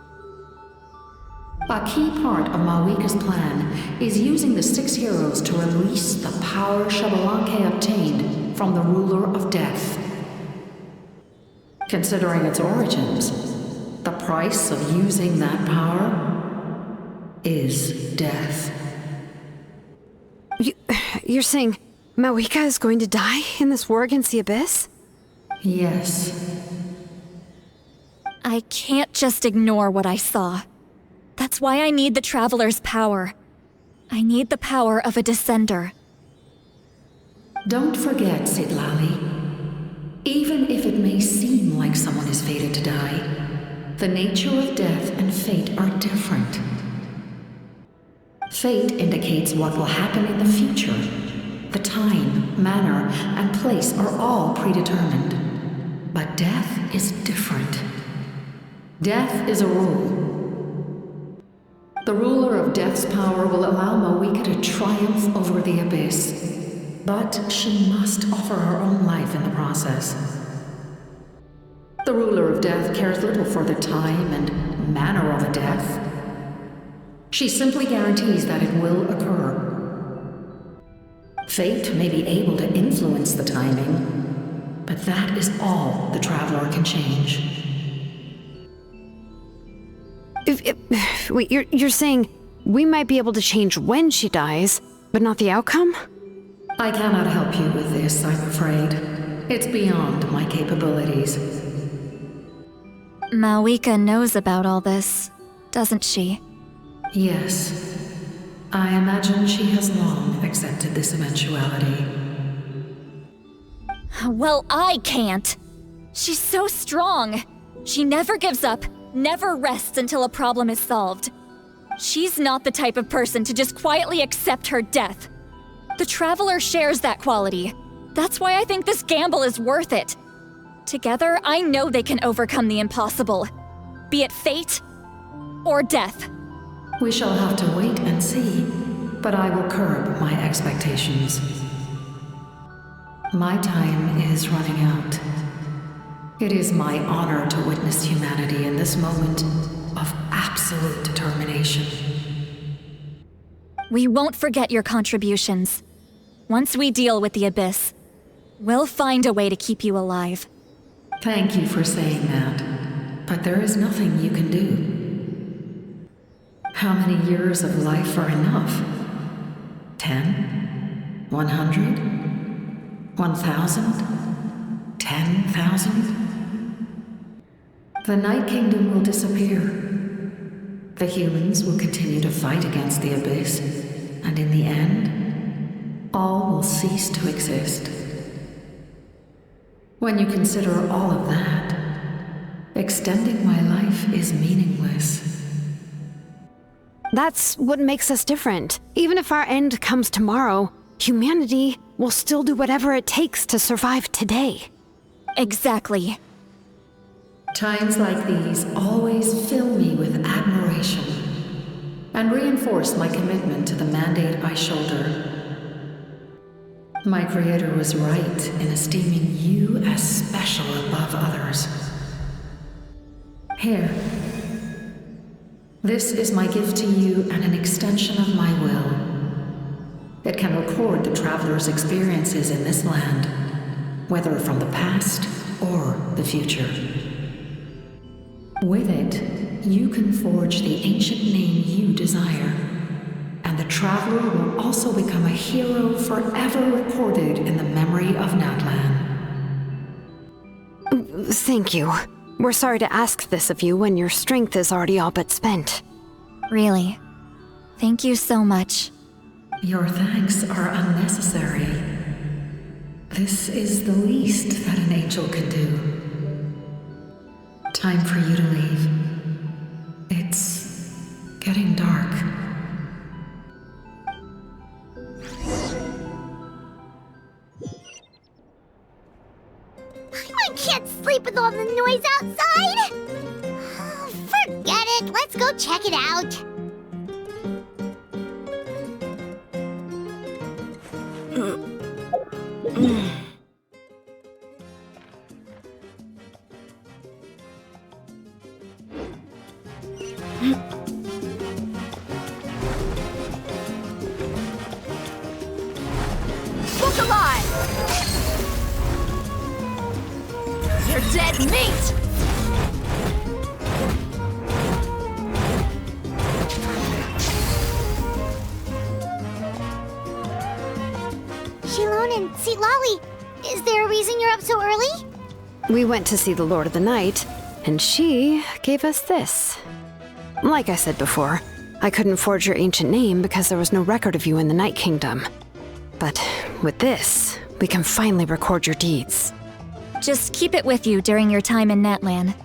A key part of Malika's plan is using the 6 heroes to release the power Xbalanque obtained from the ruler of death. Considering its origins, the price of using that power is death. You're saying Malika is going to die in this war against the Abyss? Yes. I can't just ignore what I saw. That's why I need the Traveler's power. I need the power of a Descender. Don't forget, Siglali. Even if it may seem like someone is fated to die, the nature of death and fate are different. Fate indicates what will happen in the future. The time, manner, and place are all predetermined. But death is different. Death is a rule. The ruler of Death's power will allow Malika to triumph over the Abyss, but she must offer her own life in the process. The ruler of Death cares little for the time and manner of a death. She simply guarantees that it will occur. Fate may be able to influence the timing, but that is all the Traveler can change. Wait, you're saying we might be able to change when she dies, but not the outcome? I cannot help you with this, I'm afraid. It's beyond my capabilities. Malika knows about all this, doesn't she? Yes. I imagine she has long accepted this eventuality. Well, I can't. She's so strong. She never gives up, never rests until a problem is solved. She's not the type of person to just quietly accept her death. The Traveler shares that quality. That's why I think this gamble is worth it. Together, I know they can overcome the impossible. Be it fate or death. We shall have to wait and see, but I will curb my expectations. My time is running out. It is my honor to witness humanity in this moment of absolute determination. We won't forget your contributions. Once we deal with the Abyss, we'll find a way to keep you alive. Thank you for saying that, but there is nothing you can do. How many years of life are enough? 10? 100? 1,000? 10,000? The Night Kingdom will disappear. The humans will continue to fight against the Abyss, and in the end, all will cease to exist. When you consider all of that, extending my life is meaningless. That's what makes us different. Even if our end comes tomorrow, humanity will still do whatever it takes to survive today. Exactly. Times like these always fill me with admiration and reinforce my commitment to the mandate I shoulder. My Creator was right in esteeming you as special above others. Here. This is my gift to you and an extension of my will. It can record the traveler's experiences in this land, whether from the past or the future. With it, you can forge the ancient name you desire, and the traveler will also become a hero forever recorded in the memory of Natlana. Thank you. We're sorry to ask this of you when your strength is already all but spent. Really. Thank you so much. Your thanks are unnecessary. This is the least that an angel can do. Time for you to leave. It's getting dark. I can't sleep with all the noise outside! Oh, forget it, let's go check it out. Look alive! You're dead meat! Shilon and Lolly, is there a reason you're up so early? We went to see the Lord of the Night, and she gave us this. Like I said before, I couldn't forge your ancient name because there was no record of you in the Night Kingdom. But with this, we can finally record your deeds. Just keep it with you during your time in Natlana,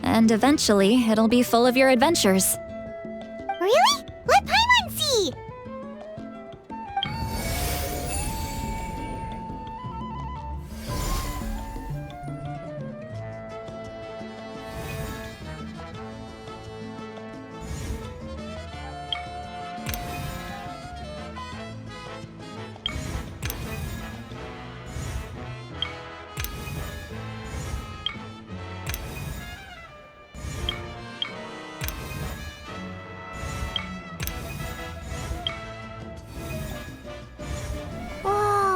and eventually it'll be full of your adventures. Really? Let Paimon see!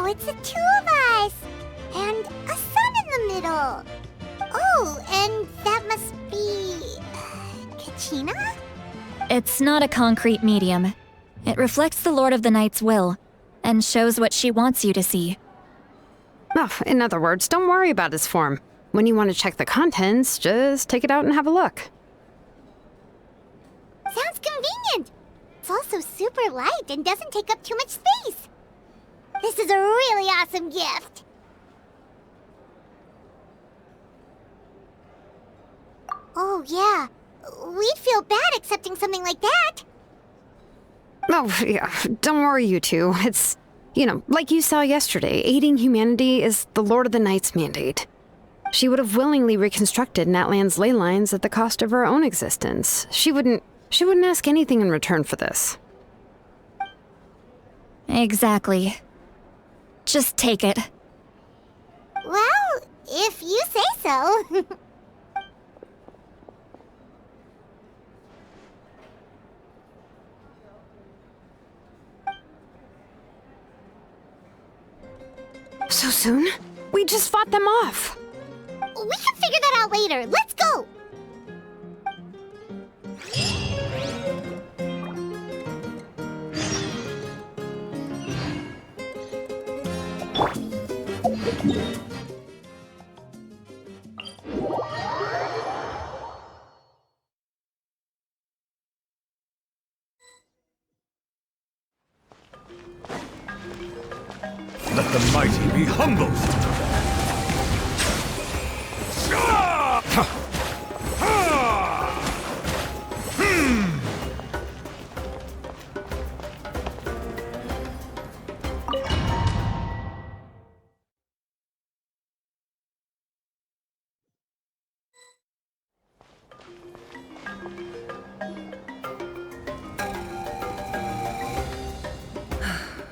It's the two of us! And a sun in the middle! Oh, and that must be... Kachina? It's not a concrete medium. It reflects the Lord of the Night's will, and shows what she wants you to see. Oh, in other words, don't worry about his form. When you want to check the contents, just take it out and have a look. Sounds convenient! It's also super light and doesn't take up too much space. This is a really awesome gift. Oh, yeah. We'd feel bad accepting something like that. Oh, yeah. Don't worry, you two. It's, like you saw yesterday, aiding humanity is the Lord of the Night's mandate. She would have willingly reconstructed Natlan's ley lines at the cost of her own existence. She wouldn't ask anything in return for this. Exactly. Just take it. Well, if you say so. So soon? We just fought them off. We can figure that out later. Let's go! Let the mighty be humbled!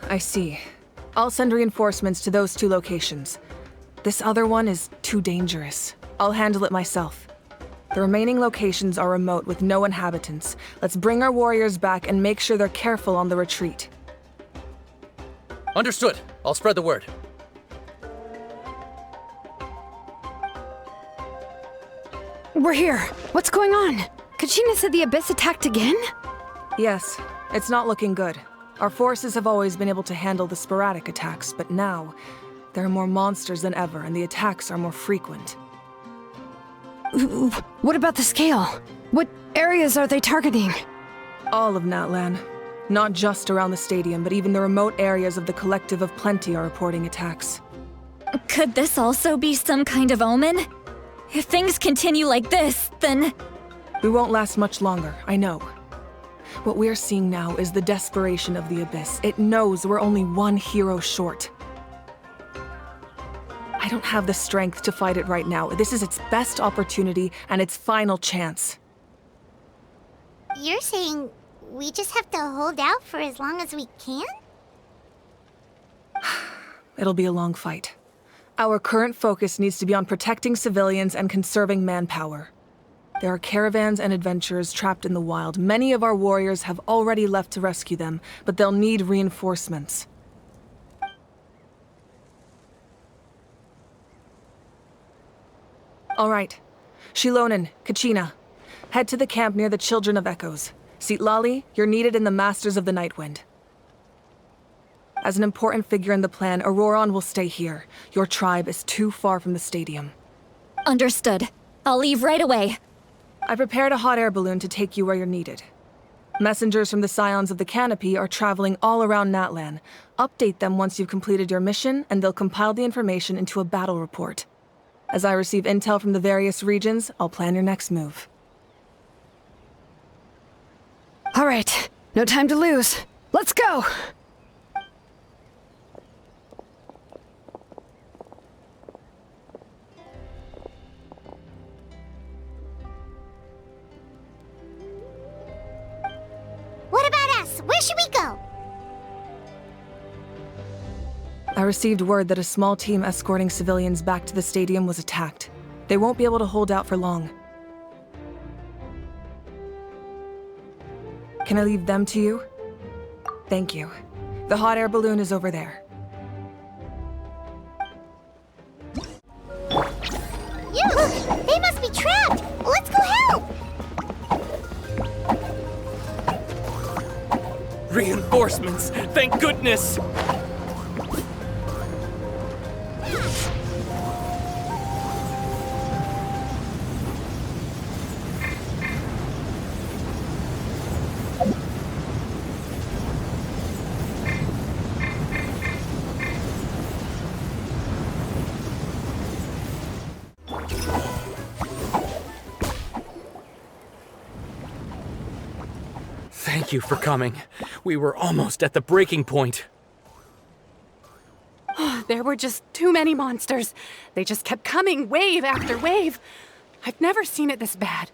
I see. I'll send reinforcements to those 2 locations. This other one is too dangerous. I'll handle it myself. The remaining locations are remote with no inhabitants. Let's bring our warriors back and make sure they're careful on the retreat. Understood. I'll spread the word. We're here. What's going on? Kachina said the Abyss attacked again? Yes, it's not looking good. Our forces have always been able to handle the sporadic attacks, but now, there are more monsters than ever, and the attacks are more frequent. What about the scale? What areas are they targeting? All of Natlan. Not just around the stadium, but even the remote areas of the Collective of Plenty are reporting attacks. Could this also be some kind of omen? If things continue like this, then... We won't last much longer, I know. What we're seeing now is the desperation of the Abyss. It knows we're only one hero short. I don't have the strength to fight it right now. This is its best opportunity and its final chance. You're saying we just have to hold out for as long as we can? It'll be a long fight. Our current focus needs to be on protecting civilians and conserving manpower. There are caravans and adventurers trapped in the wild. Many of our warriors have already left to rescue them, but they'll need reinforcements. All right. Shilonen, Kachina, head to the camp near the Children of Echoes. Sitlali, you're needed in the Masters of the Nightwind. As an important figure in the plan, Auroron will stay here. Your tribe is too far from the stadium. Understood. I'll leave right away. I prepared a hot air balloon to take you where you're needed. Messengers from the Scions of the Canopy are traveling all around Natlan. Update them once you've completed your mission, and they'll compile the information into a battle report. As I receive intel from the various regions, I'll plan your next move. All right, no time to lose. Let's go! What about us? Where should we go? I received word that a small team escorting civilians back to the stadium was attacked. They won't be able to hold out for long. Can I leave them to you? Thank you. The hot air balloon is over there. Look! They must be trapped! Let's go help! Reinforcements! Thank goodness! Thank you for coming. We were almost at the breaking point. There were just too many monsters. They just kept coming, wave after wave. I've never seen it this bad.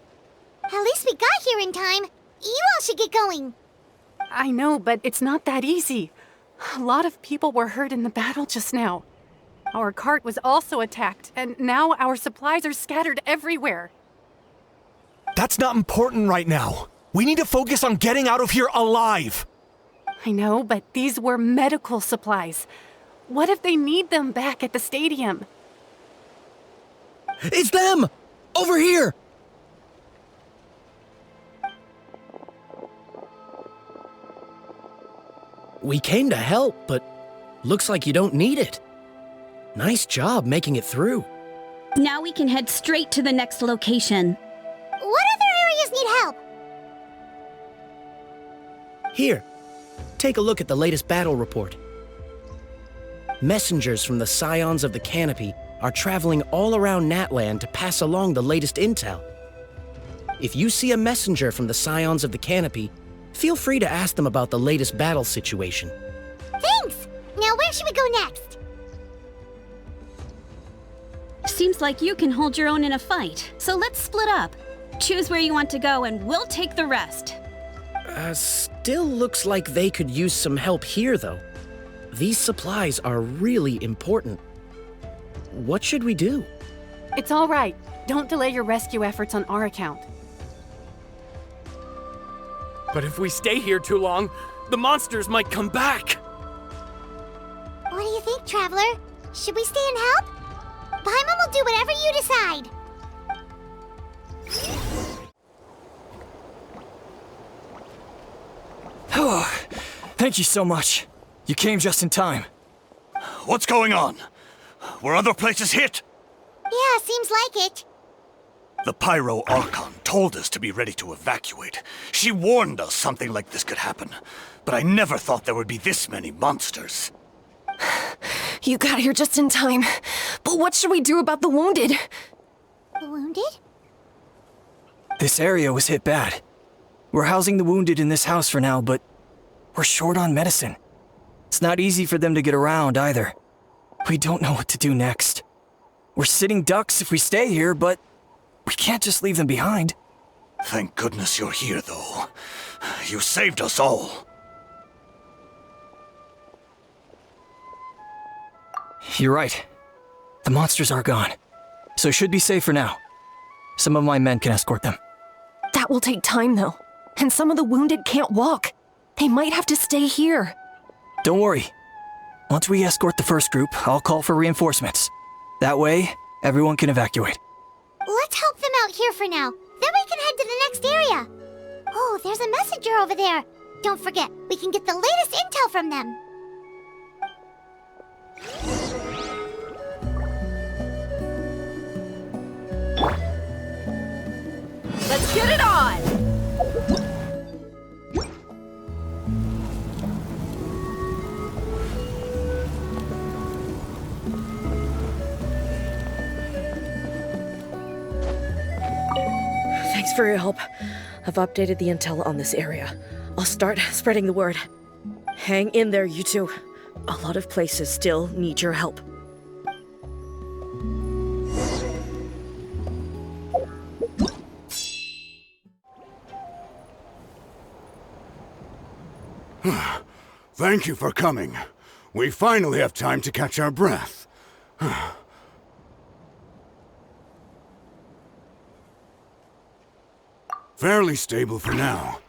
At least we got here in time. You all should get going. I know, but it's not that easy. A lot of people were hurt in the battle just now. Our cart was also attacked, and now our supplies are scattered everywhere. That's not important right now. We need to focus on getting out of here alive. I know, but these were medical supplies. What if they need them back at the stadium? It's them! Over here! We came to help, but looks like you don't need it. Nice job making it through. Now we can head straight to the next location. What other areas need help? Here, take a look at the latest battle report. Messengers from the Scions of the Canopy are traveling all around Natlan to pass along the latest intel. If you see a messenger from the Scions of the Canopy, feel free to ask them about the latest battle situation. Thanks! Now where should we go next? Seems like you can hold your own in a fight, so let's split up. Choose where you want to go and we'll take the rest. Still looks like they could use some help here, though. These supplies are really important. What should we do? It's all right. Don't delay your rescue efforts on our account. But if we stay here too long, the monsters might come back. What do you think, Traveler? Should we stay and help? Paimon will do whatever you decide. Thank you so much. You came just in time. What's going on? Were other places hit? Yeah, seems like it. The Pyro Archon told us to be ready to evacuate. She warned us something like this could happen. But I never thought there would be this many monsters. You got here just in time. But what should we do about the wounded? The wounded? This area was hit bad. We're housing the wounded in this house for now, but we're short on medicine. It's not easy for them to get around either. We don't know what to do next. We're sitting ducks if we stay here, but we can't just leave them behind. Thank goodness you're here, though. You saved us all. You're right. The monsters are gone, so it should be safe for now. Some of my men can escort them. That will take time, though. And some of the wounded can't walk. They might have to stay here. Don't worry. Once we escort the first group, I'll call for reinforcements. That way, everyone can evacuate. Let's help them out here for now. Then we can head to the next area. Oh, there's a messenger over there. Don't forget, we can get the latest intel from them. Let's get it on! Thanks for your help. I've updated the intel on this area. I'll start spreading the word. Hang in there, you two. A lot of places still need your help. Thank you for coming. We finally have time to catch our breath. Fairly stable for now.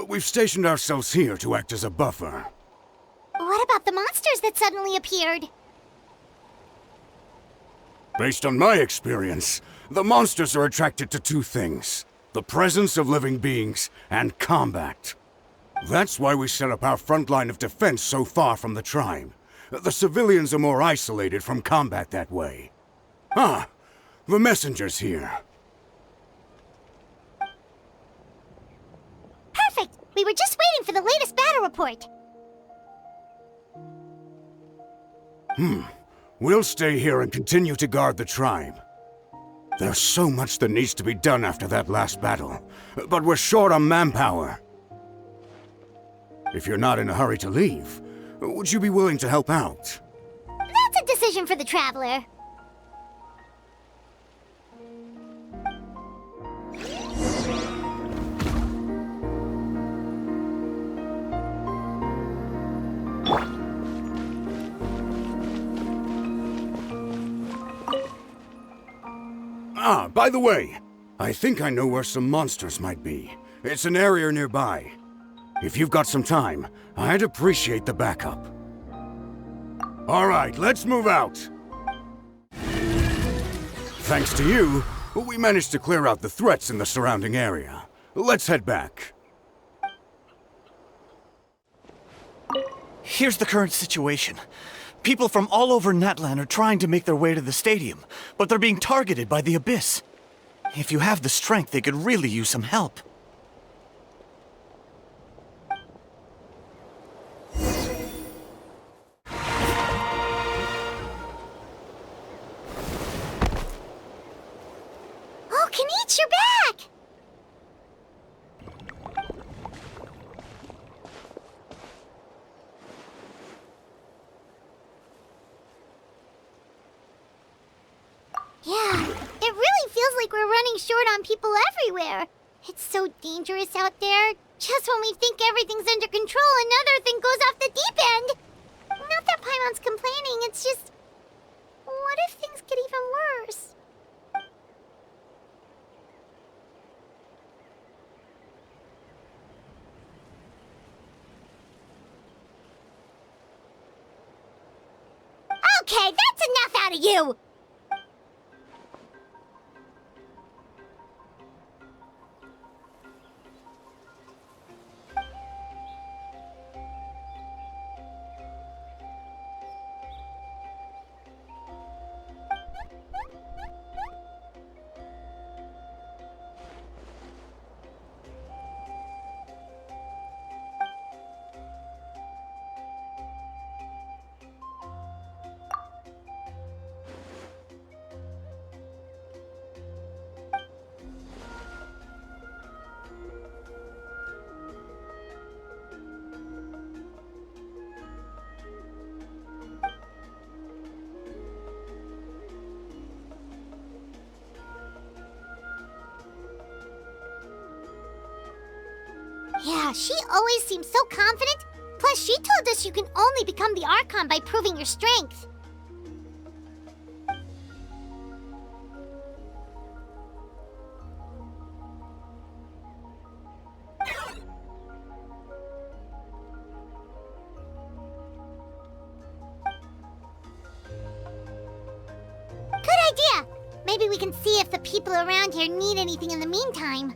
We've stationed ourselves here to act as a buffer. What about the monsters that suddenly appeared? Based on my experience, the monsters are attracted to two things: the presence of living beings and combat. That's why we set up our front line of defense so far from the tribe. The civilians are more isolated from combat that way. Ah, the messenger's here. Perfect! We were just waiting for the latest battle report. We'll stay here and continue to guard the tribe. There's so much that needs to be done after that last battle, but we're short on manpower. If you're not in a hurry to leave, would you be willing to help out? That's a decision for the traveler. Ah, by the way, I think I know where some monsters might be. It's an area nearby. If you've got some time, I'd appreciate the backup. All right, let's move out. Thanks to you, we managed to clear out the threats in the surrounding area. Let's head back. Here's the current situation. People from all over Natlana are trying to make their way to the stadium, but they're being targeted by the Abyss. If you have the strength, they could really use some help. Oh, Kanich, you're back! Yeah, it really feels like we're running short on people everywhere. It's so dangerous out there. Just when we think everything's under control, another thing goes off the deep end. Not that Paimon's complaining, it's just... what if things get even worse? Okay, that's enough out of you! Yeah, she always seems so confident. Plus, she told us you can only become the Archon by proving your strength. Good idea! Maybe we can see if the people around here need anything in the meantime.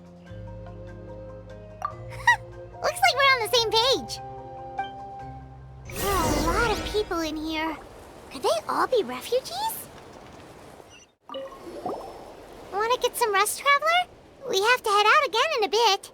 Looks like we're on the same page. There are a lot of people in here. Could they all be refugees? Want to get some rest, Traveler? We have to head out again in a bit.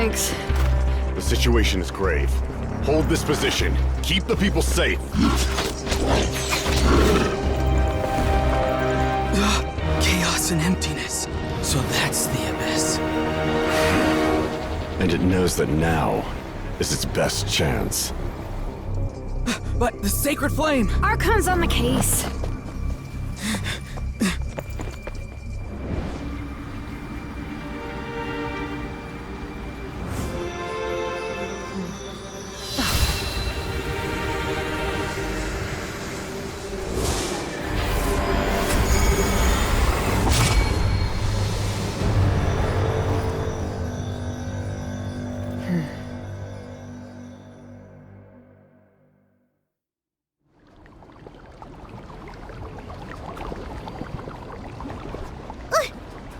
Thanks. The situation is grave. Hold this position. Keep the people safe. Chaos and emptiness. So that's the Abyss. And it knows that now is its best chance. But the sacred flame! Archon's on the case.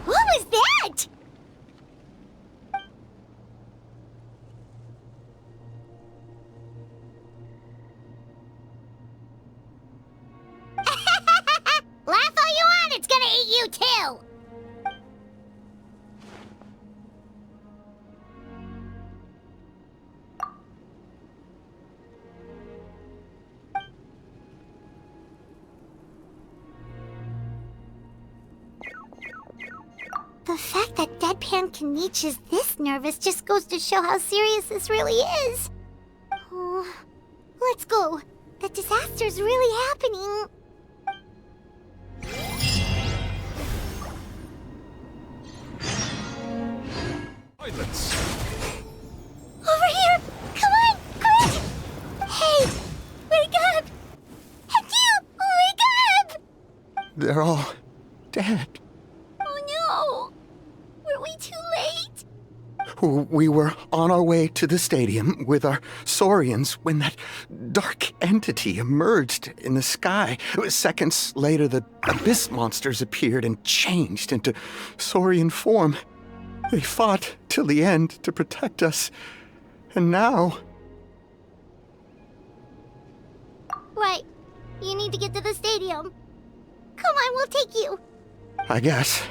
What was that? Laugh all you want, it's gonna eat you too! The fact that Deadpan Kaniche is this nervous just goes to show how serious this really is. Oh, let's go. The disaster's really happening. Silence. Over here! Come on, quick! Hey, wake up! And you, wake up! They're all dead. Oh no! Were we too late? We were on our way to the stadium with our Saurians when that dark entity emerged in the sky. Seconds later, the Abyss monsters appeared and changed into Saurian form. They fought till the end to protect us. And now... Right. You need to get to the stadium. Come on, we'll take you. I guess.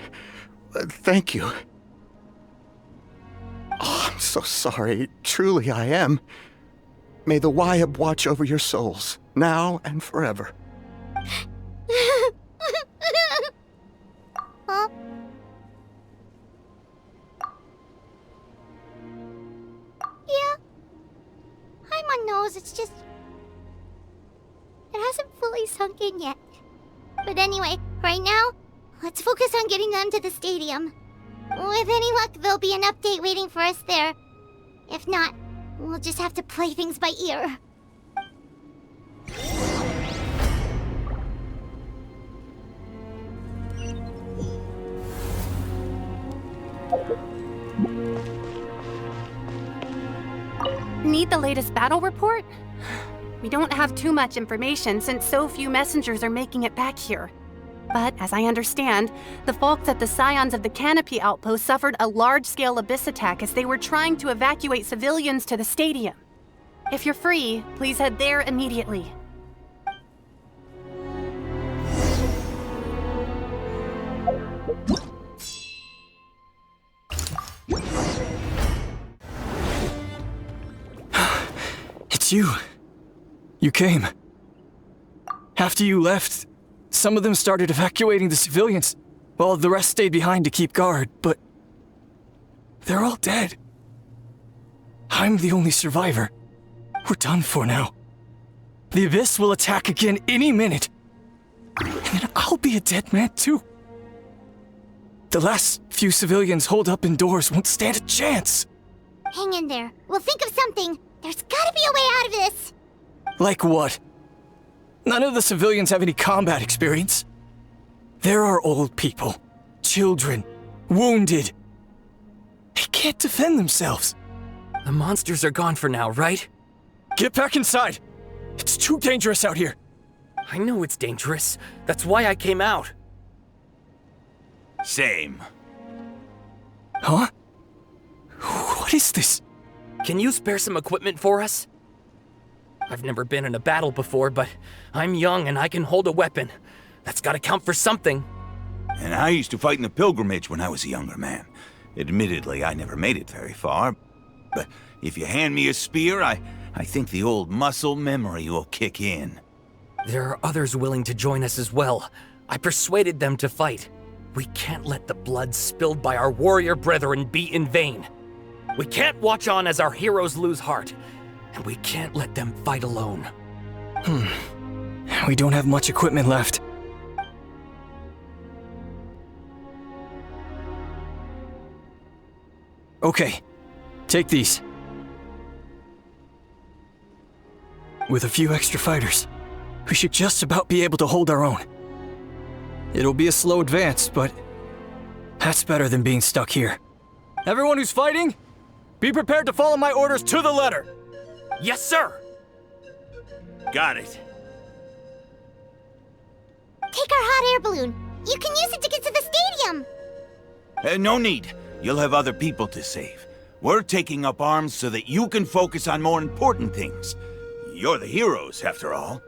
Thank you. Oh, I'm so sorry. Truly, I am. May the Wyab watch over your souls, now and forever. Huh? Yeah. I'm on nose, it's just... It hasn't fully sunk in yet. But anyway, right now, let's focus on getting them to the stadium. With any luck, there'll be an update waiting for us there. If not, we'll just have to play things by ear. Need the latest battle report? We don't have too much information since so few messengers are making it back here. But as I understand, the folks at the Scions of the Canopy outpost suffered a large-scale abyss attack as they were trying to evacuate civilians to the stadium. If you're free, please head there immediately. It's you. You came. After you left, some of them started evacuating the civilians, while the rest stayed behind to keep guard, but they're all dead. I'm the only survivor. We're done for now. The Abyss will attack again any minute. And then I'll be a dead man too. The last few civilians holed up indoors won't stand a chance. Hang in there. We'll think of something. There's gotta be a way out of this. Like what? None of the civilians have any combat experience. There are old people, children, wounded. They can't defend themselves. The monsters are gone for now, right? Get back inside! It's too dangerous out here. I know it's dangerous. That's why I came out. Same. Huh? What is this? Can you spare some equipment for us? I've never been in a battle before, but I'm young and I can hold a weapon. That's gotta count for something. And I used to fight in the pilgrimage when I was a younger man. Admittedly, I never made it very far, But if you hand me a spear, I think the old muscle memory will kick in. There are others willing to join us as well. I persuaded them to fight. We can't let the blood spilled by our warrior brethren be in vain. We can't watch on as our heroes lose heart, and we can't let them fight alone. We don't have much equipment left. Okay, take these. With a few extra fighters, we should just about be able to hold our own. It'll be a slow advance, but that's better than being stuck here. Everyone who's fighting, be prepared to follow my orders to the letter. Yes, sir! Got it. Take our hot air balloon. You can use it to get to the stadium. No need. You'll have other people to save. We're taking up arms so that you can focus on more important things. You're the heroes, after all.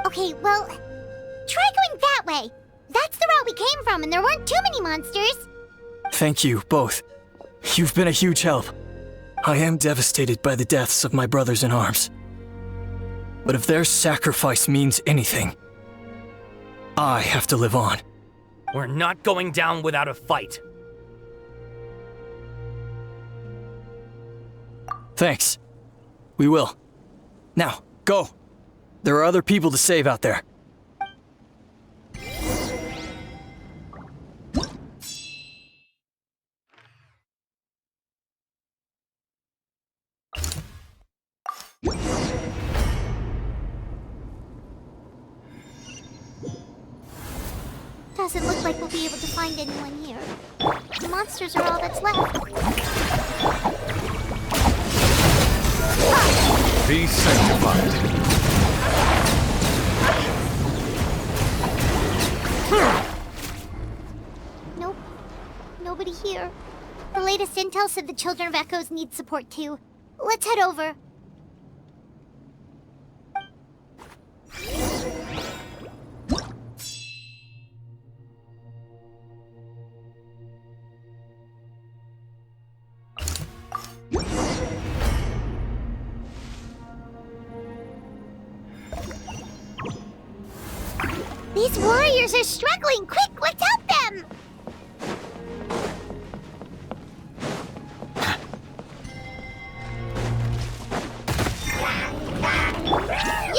Okay, well, try going that way. That's the route we came from, and there weren't too many monsters. Thank you, both. You've been a huge help. I am devastated by the deaths of my brothers in arms. But if their sacrifice means anything, I have to live on. We're not going down without a fight. Thanks. We will. Now, go. There are other people to save out there. Doesn't look like we'll be able to find anyone here. The monsters are all that's left. Be sanctified. Nope. Nobody here. The latest intel said the Children of Echoes need support too. Let's head over. These warriors are struggling! Quick, let's help them!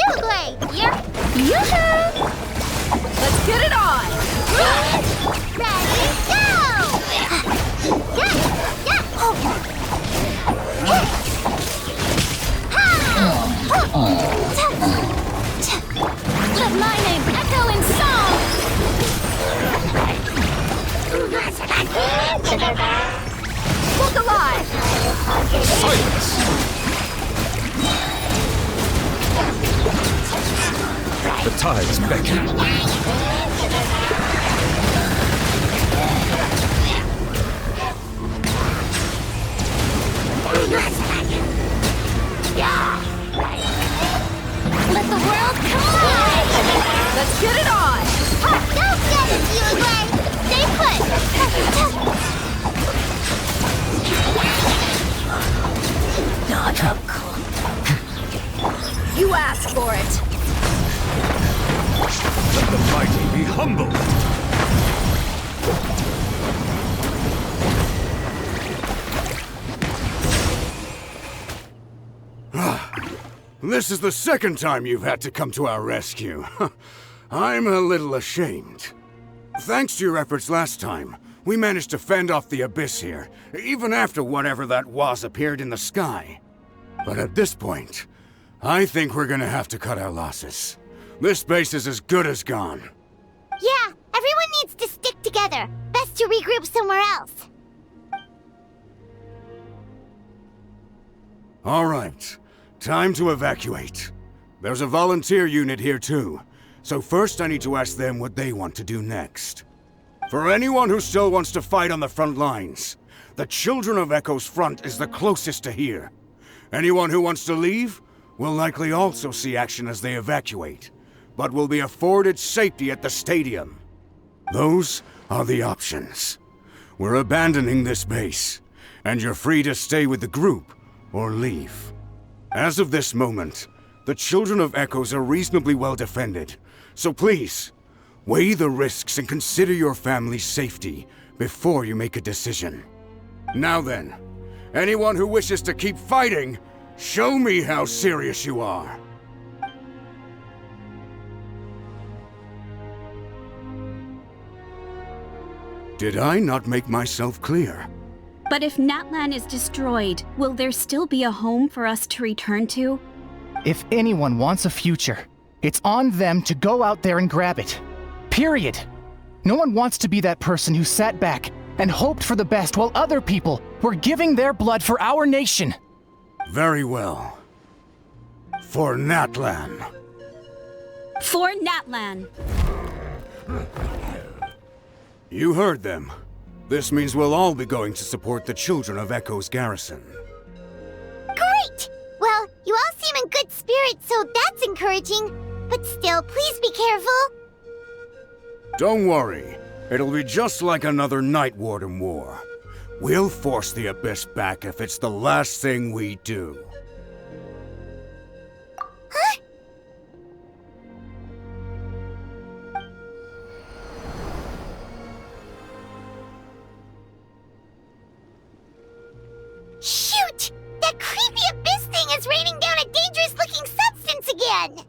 Uruguay, here! Yoo-hoo! Let's get it on! Ready, go! Let my name echo in song! Look alive! Silence! The tides beckon. Let the world come alive! Let's get it on! Don't get it, Uruguay! Stay put! Not a You asked for it! Let the mighty be humble! This is the second time you've had to come to our rescue. I'm a little ashamed. Thanks to your efforts last time, we managed to fend off the Abyss here, even after whatever that was appeared in the sky. But at this point, I think we're gonna have to cut our losses. This base is as good as gone. Yeah, everyone needs to stick together. Best to regroup somewhere else. All right, time to evacuate. There's a volunteer unit here too, so first I need to ask them what they want to do next. For anyone who still wants to fight on the front lines, the Children of Echo's front is the closest to here. Anyone who wants to leave will likely also see action as they evacuate, but will be afforded safety at the stadium. Those are the options. We're abandoning this base, and you're free to stay with the group, or leave. As of this moment, the Children of Echoes are reasonably well defended, so please, weigh the risks and consider your family's safety before you make a decision. Now then, anyone who wishes to keep fighting, show me how serious you are. Did I not make myself clear? But if Natlan is destroyed, will there still be a home for us to return to? If anyone wants a future, it's on them to go out there and grab it. Period. No one wants to be that person who sat back and hoped for the best while other people were giving their blood for our nation. Very well. For Natlan. For Natlan. You heard them. This means we'll all be going to support the Children of Echo's garrison. Great! Well, you all seem in good spirits, so that's encouraging. But still, please be careful. Don't worry. It'll be just like another Night Warden war. We'll force the Abyss back if it's the last thing we do. Huh? Shoot! That creepy Abyss thing is raining down a dangerous-looking substance again!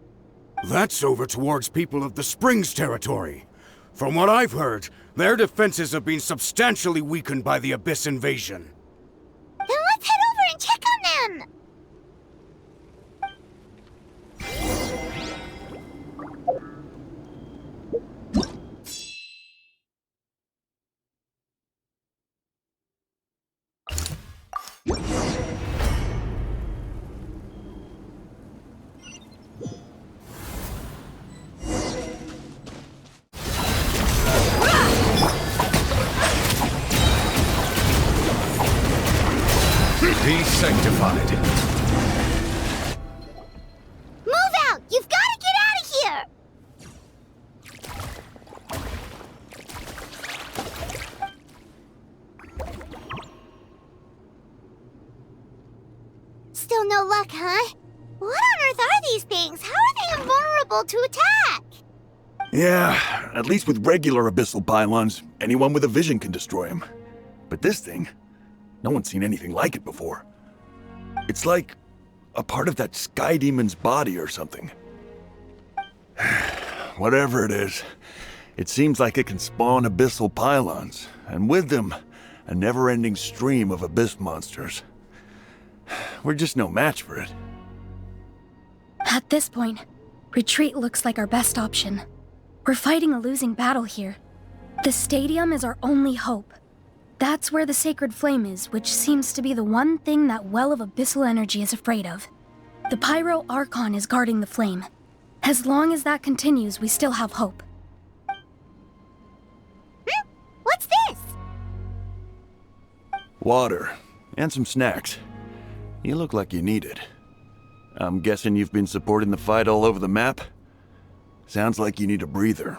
That's over towards people of the Springs territory. From what I've heard, their defenses have been substantially weakened by the Abyss invasion. Then let's head over and check on them! Be sanctified. Move out! You've got to get out of here! Still no luck, huh? What on earth are these things? How are they invulnerable to attack? Yeah, at least with regular abyssal pylons, anyone with a vision can destroy them. But this thing, no one's seen anything like it before. It's like a part of that sky demon's body or something. Whatever it is, it seems like it can spawn abyssal pylons, and with them, a never-ending stream of abyss monsters. We're just no match for it. At this point, retreat looks like our best option. We're fighting a losing battle here. The stadium is our only hope. That's where the sacred flame is, which seems to be the one thing that well of abyssal energy is afraid of. The Pyro Archon is guarding the flame. As long as that continues, we still have hope. What's this? Water, and some snacks. You look like you need it. I'm guessing you've been supporting the fight all over the map? Sounds like you need a breather.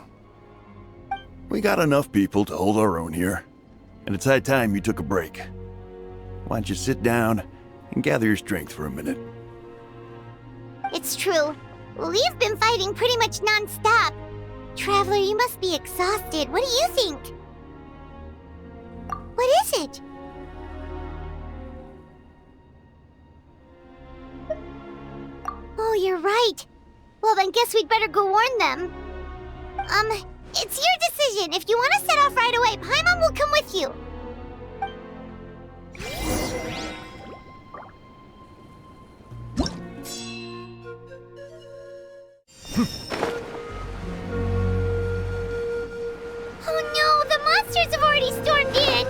We got enough people to hold our own here. And it's high time you took a break. Why don't you sit down and gather your strength for a minute? It's true. We've been fighting pretty much non-stop. Traveler, you must be exhausted. What do you think? What is it? Oh, you're right. Well, then guess we'd better go warn them. It's your decision. If you want to set off right away, Paimon will come with you. Oh no, the monsters have already stormed in.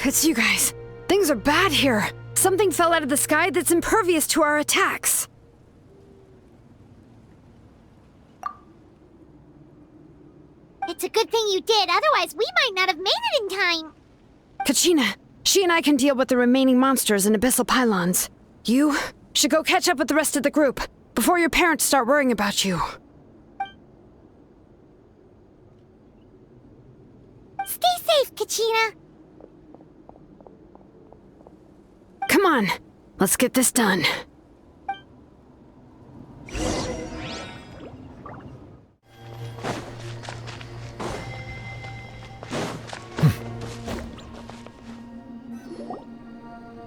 It's you guys. Things are bad here. Something fell out of the sky that's impervious to our attacks. It's a good thing you did, otherwise we might not have made it in time. Kachina, she and I can deal with the remaining monsters and abyssal pylons. You should go catch up with the rest of the group before your parents start worrying about you. Stay safe, Kachina. Come on, let's get this done.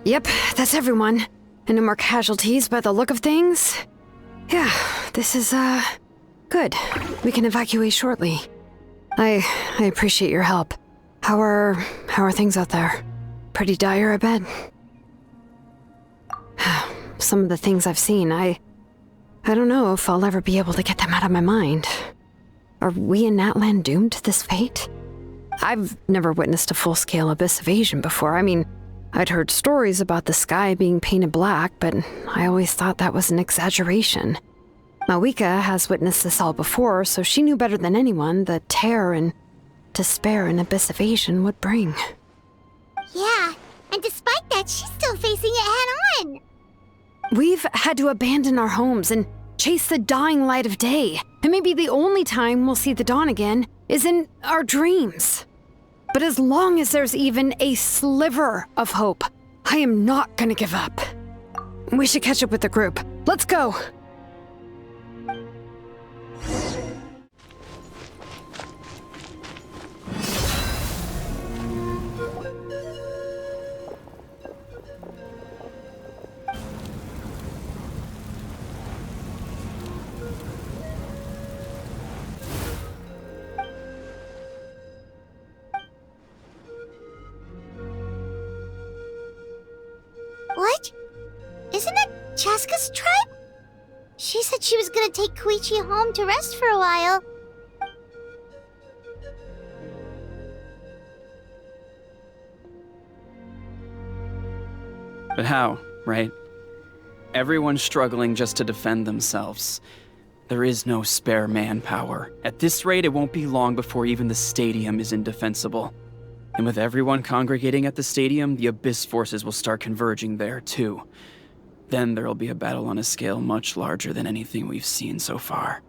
Yep, that's everyone. And no more casualties by the look of things. Yeah, this is, good. We can evacuate shortly. I appreciate your help. How are things out there? Pretty dire, I bet. Some of the things I've seen, I don't know if I'll ever be able to get them out of my mind. Are we in Natlan doomed to this fate? I've never witnessed a full-scale abyss invasion before. I mean, I'd heard stories about the sky being painted black, but I always thought that was an exaggeration. Mawika has witnessed this all before, so she knew better than anyone the terror and despair an abyss invasion would bring. Yeah, and despite that, she's still facing it head-on. We've had to abandon our homes and chase the dying light of day, and maybe the only time we'll see the dawn again is in our dreams. But as long as there's even a sliver of hope, I am not gonna give up. We should catch up with the group. Let's go! What? Isn't that Chaska's tribe? She said she was gonna take Koichi home to rest for a while. But how, right? Everyone's struggling just to defend themselves. There is no spare manpower. At this rate, it won't be long before even the stadium is indefensible. And with everyone congregating at the stadium, the Abyss forces will start converging there, too. Then there'll be a battle on a scale much larger than anything we've seen so far.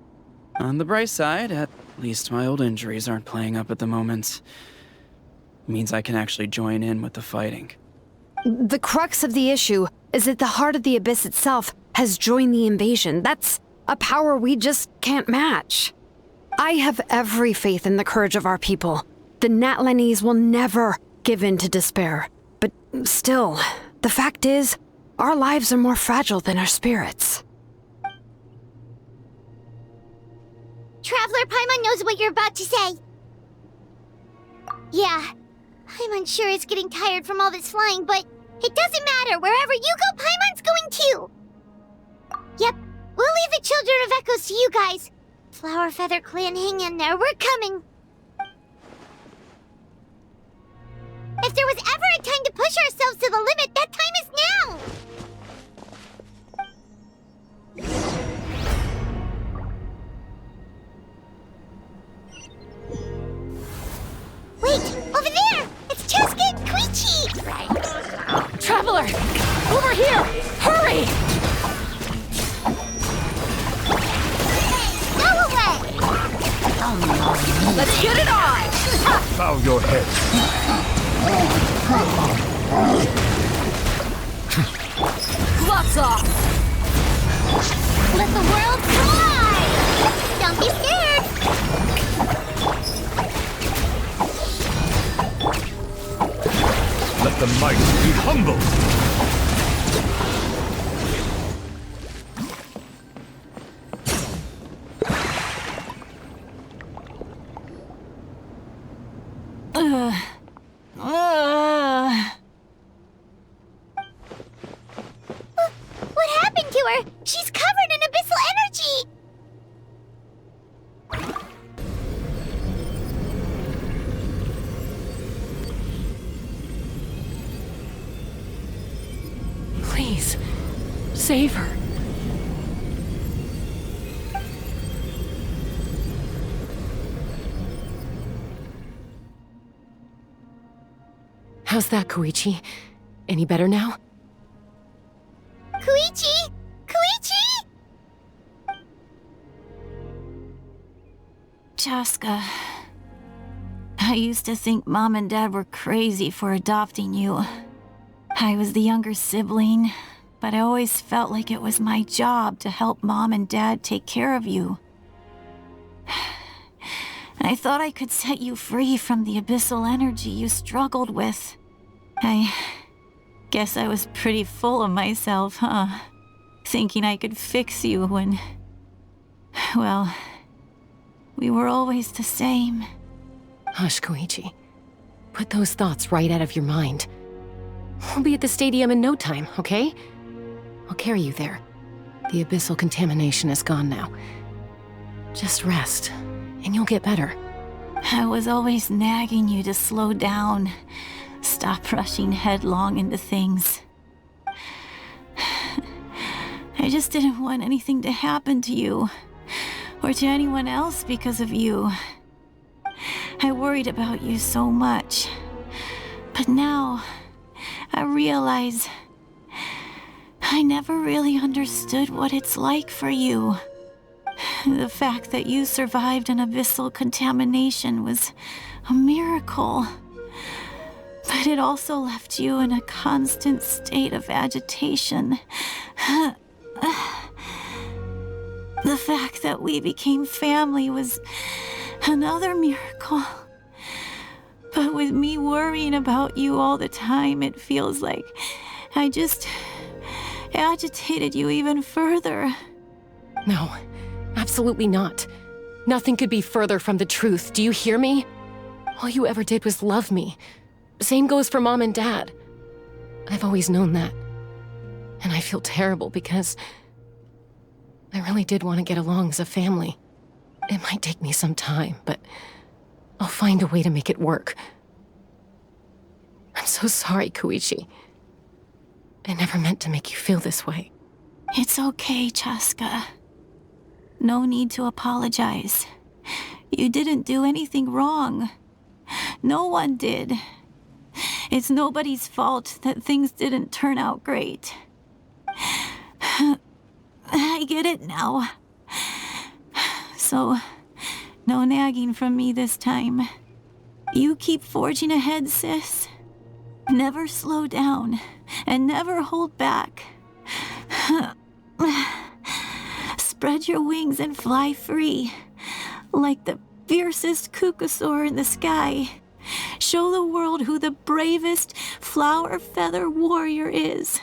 On the bright side, at least my old injuries aren't playing up at the moment. Means I can actually join in with the fighting. The crux of the issue is that the heart of the Abyss itself has joined the invasion. That's a power we just can't match. I have every faith in the courage of our people. The Natlanese will never give in to despair. But still, the fact is, our lives are more fragile than our spirits. Traveler Paimon knows what you're about to say. Yeah, I'm unsure it's getting tired from all this flying, but it doesn't matter. Wherever you go, Paimon's going too. Yep, we'll leave the Children of Echoes to you guys. Flower Feather Clan, hang in there. We're coming. If there was ever a time to push ourselves to the limit, that time is now! Wait! Over there! It's Chaska and Koichi! Traveler! Over here! Hurry! Go away! Let's get it on! Bow your head. Gloves off! Let the world collide! Don't be scared! Let the might be humble. What happened to her? She's covered in abyssal energy! Please, save her. How's that, Koichi? Any better now? Koichi! Koichi! Chaska, I used to think Mom and Dad were crazy for adopting you. I was the younger sibling, but I always felt like it was my job to help Mom and Dad take care of you. I thought I could set you free from the abyssal energy you struggled with. I guess I was pretty full of myself, huh? Thinking I could fix you when... well, we were always the same. Hush, Koichi. Put those thoughts right out of your mind. We'll be at the stadium in no time, okay? I'll carry you there. The abyssal contamination is gone now. Just rest, and you'll get better. I was always nagging you to slow down. Stop rushing headlong into things. I just didn't want anything to happen to you, or to anyone else because of you. I worried about you so much. But now, I realize I never really understood what it's like for you. The fact that you survived an abyssal contamination was a miracle. But it also left you in a constant state of agitation. The fact that we became family was another miracle. But with me worrying about you all the time, it feels like I just agitated you even further. No, absolutely not. Nothing could be further from the truth, do you hear me? All you ever did was love me. Same goes for Mom and Dad. I've always known that. And I feel terrible because I really did want to get along as a family. It might take me some time, but I'll find a way to make it work. I'm so sorry, Koichi. I never meant to make you feel this way. It's okay, Chaska. No need to apologize. You didn't do anything wrong. No one did. It's nobody's fault that things didn't turn out great. I get it now. So, no nagging from me this time. You keep forging ahead, sis. Never slow down, and never hold back. Spread your wings and fly free, like the fiercest kukusaur in the sky. Show the world who the bravest flower feather warrior is.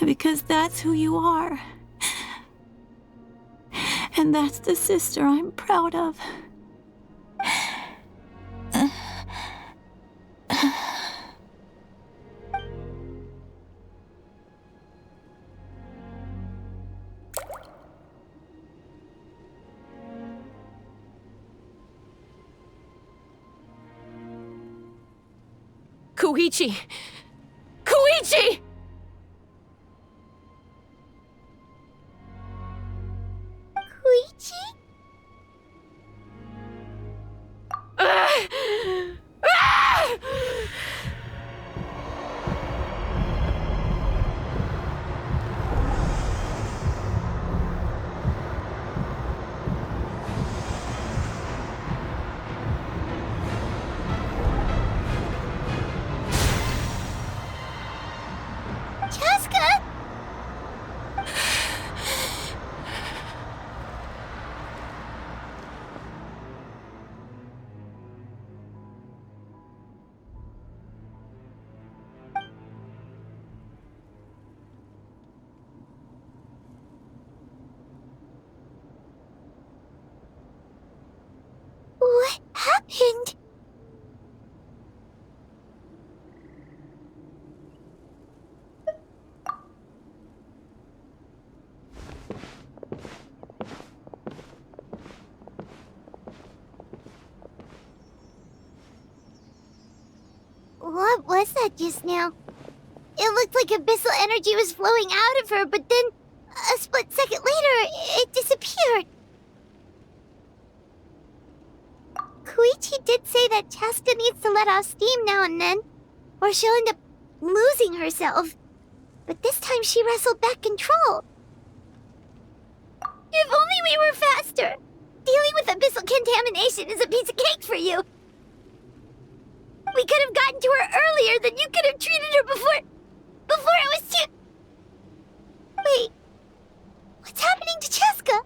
Because that's who you are. And that's the sister I'm proud of. Koichi! Koichi! Koichi? Chaska? What happened? What was that just now? It looked like abyssal energy was flowing out of her, but then a split second later, it disappeared. Koichi did did say that Chaska needs to let off steam now and then, or she'll end up losing herself. But this time she wrestled back control. If only we were faster! Dealing with abyssal contamination is a piece of cake for you. We could have gotten to her earlier, then you could have treated her before it was too... Wait, what's happening to Chaska?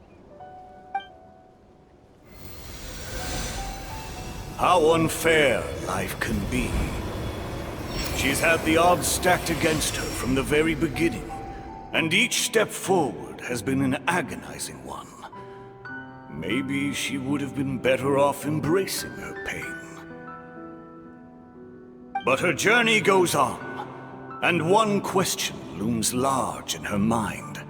How unfair life can be. She's had the odds stacked against her from the very beginning, and each step forward has been an agonizing one. Maybe she would have been better off embracing her pain. But her journey goes on, and one question looms large in her mind.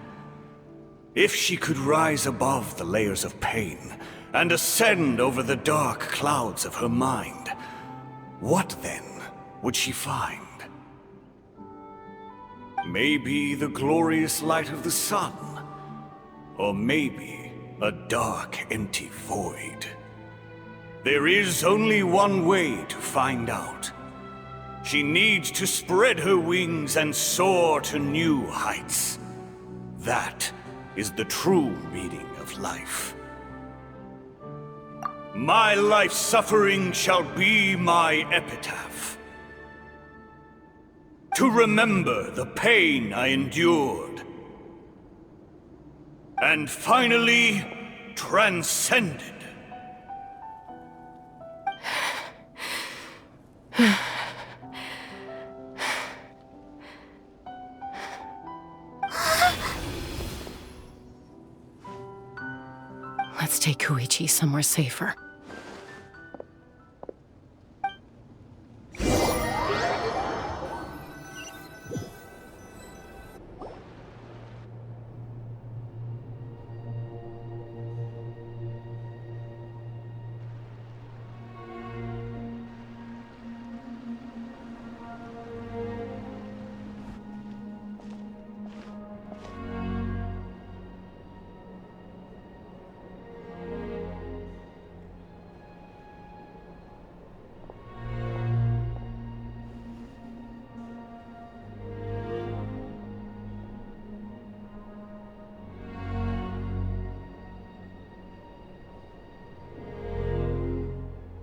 If she could rise above the layers of pain and ascend over the dark clouds of her mind, what then would she find? Maybe the glorious light of the sun, or maybe a dark, empty void. There is only one way to find out. She needs to spread her wings and soar to new heights. That is the true meaning of life. My life's suffering shall be my epitaph. To remember the pain I endured. And finally, transcended. Let's take Koichi somewhere safer.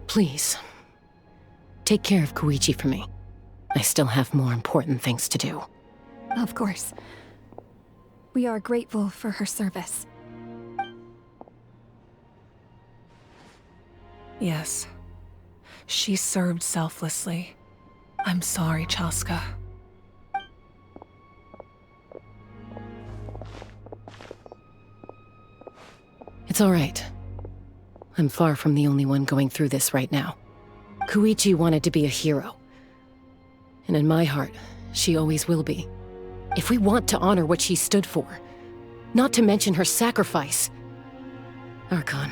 Please, take care of Koichi for me. I still have more important things to do. Of course. We are grateful for her service. Yes. She served selflessly. I'm sorry, Chaska. It's all right. I'm far from the only one going through this right now. Koichi wanted to be a hero. And in my heart, she always will be. If we want to honor what she stood for, not to mention her sacrifice. Archon,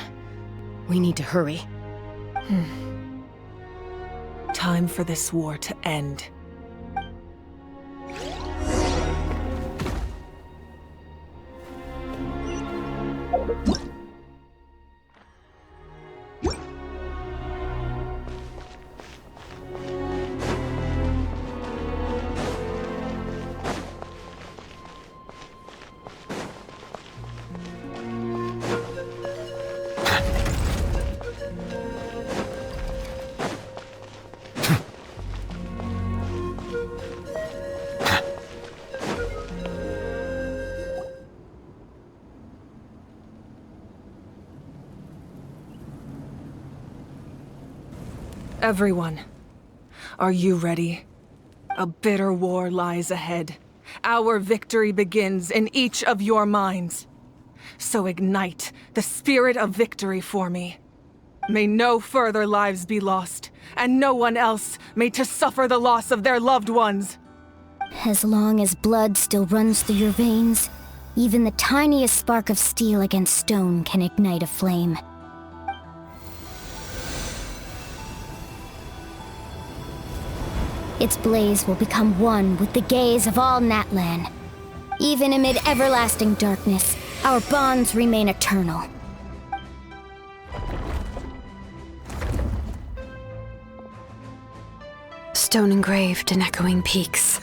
we need to hurry. Time for this war to end. Everyone, are you ready? A bitter war lies ahead. Our victory begins in each of your minds. So ignite the spirit of victory for me. May no further lives be lost, and no one else made to suffer the loss of their loved ones. As long as blood still runs through your veins, even the tiniest spark of steel against stone can ignite a flame. Its blaze will become one with the gaze of all Natlan. Even amid everlasting darkness, our bonds remain eternal. stone engraved in echoing peaks.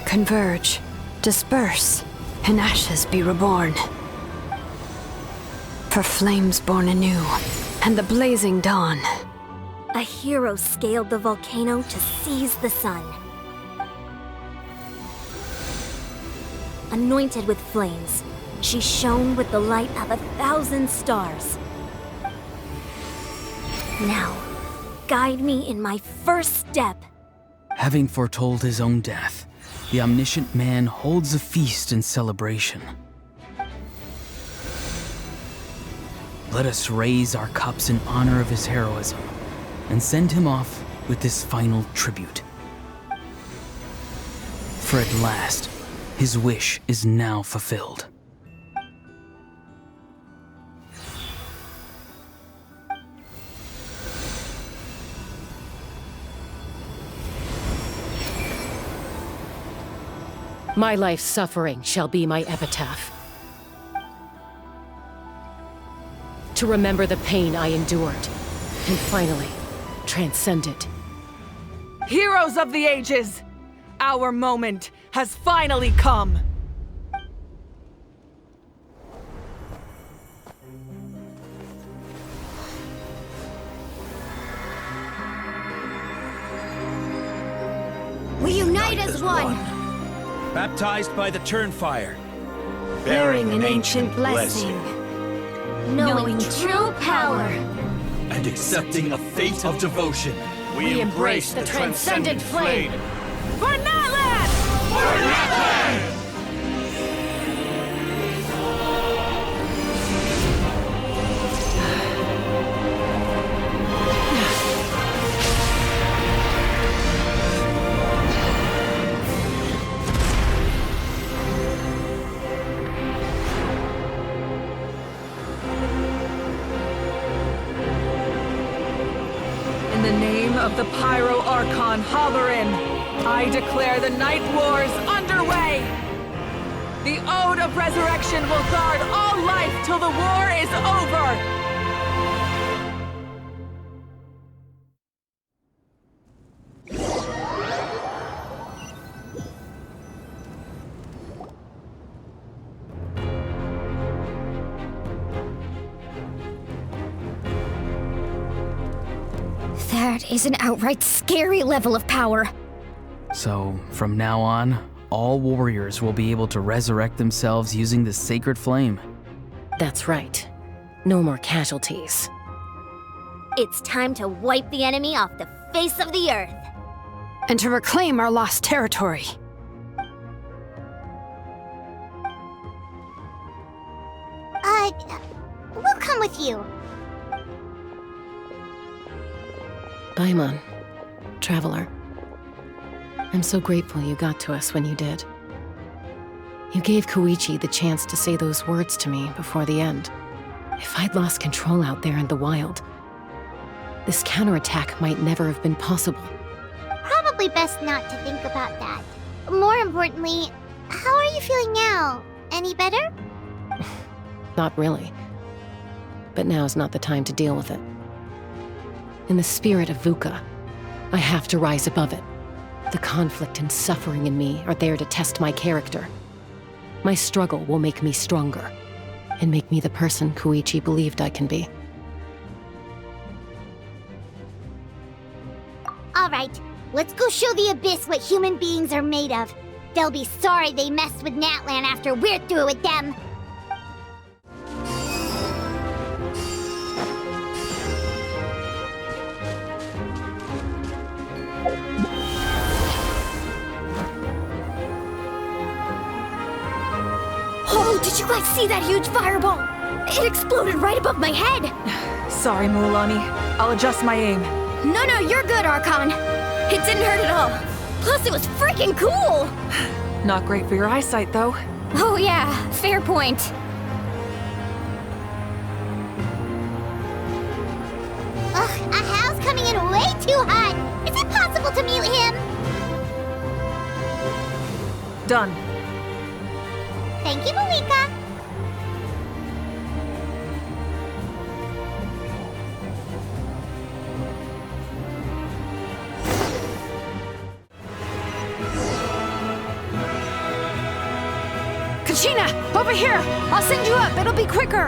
Converge, disperse, in ashes be reborn. For flames born anew, and the blazing dawn. A hero scaled the volcano to seize the sun. Anointed with flames, she shone with the light of 1,000 stars. Now, guide me in my first step. Having foretold his own death, the omniscient man holds a feast in celebration. Let us raise our cups in honor of his heroism and send him off with this final tribute. For at last, his wish is now fulfilled. My life's suffering shall be my epitaph. To remember the pain I endured, and finally, transcend it. Heroes of the ages! Our moment has finally come! We unite as one! Baptized by the Turnfire, Bearing an ancient blessing. Knowing true power. And accepting a fate of devotion. We embrace the transcendent flame. For Natlana! For Natlana! In the name of the Pyro Archon Halarin, I declare the Night Wars underway! The Ode of Resurrection will guard all life till the war is over! That is an outright scary level of power. So, from now on, all warriors will be able to resurrect themselves using the sacred flame. That's right. No more casualties. It's time to wipe the enemy off the face of the earth. And to reclaim our lost territory. We'll come with you. Paimon, Traveler. I'm so grateful you got to us when you did. You gave Koichi the chance to say those words to me before the end. If I'd lost control out there in the wild, this counterattack might never have been possible. Probably best not to think about that. More importantly, how are you feeling now? Any better? Not really. But now's not the time to deal with it. In the spirit of VUCA, I have to rise above it. The conflict and suffering in me are there to test my character. My struggle will make me stronger, and make me the person Koichi believed I can be. Alright, let's go show the Abyss what human beings are made of. They'll be sorry they messed with Natlana after we're through with them. Oh, did you guys see that huge fireball? It exploded right above my head! Sorry, Mualani. I'll adjust my aim. No, you're good, Archon. It didn't hurt at all. Plus, it was freaking cool! Not great for your eyesight, though. Oh yeah, fair point. Ugh, Ahal's coming in way too hot! Is it possible to mute him? Done. Thank you, Malika. Regina, over here! I'll send you up, it'll be quicker!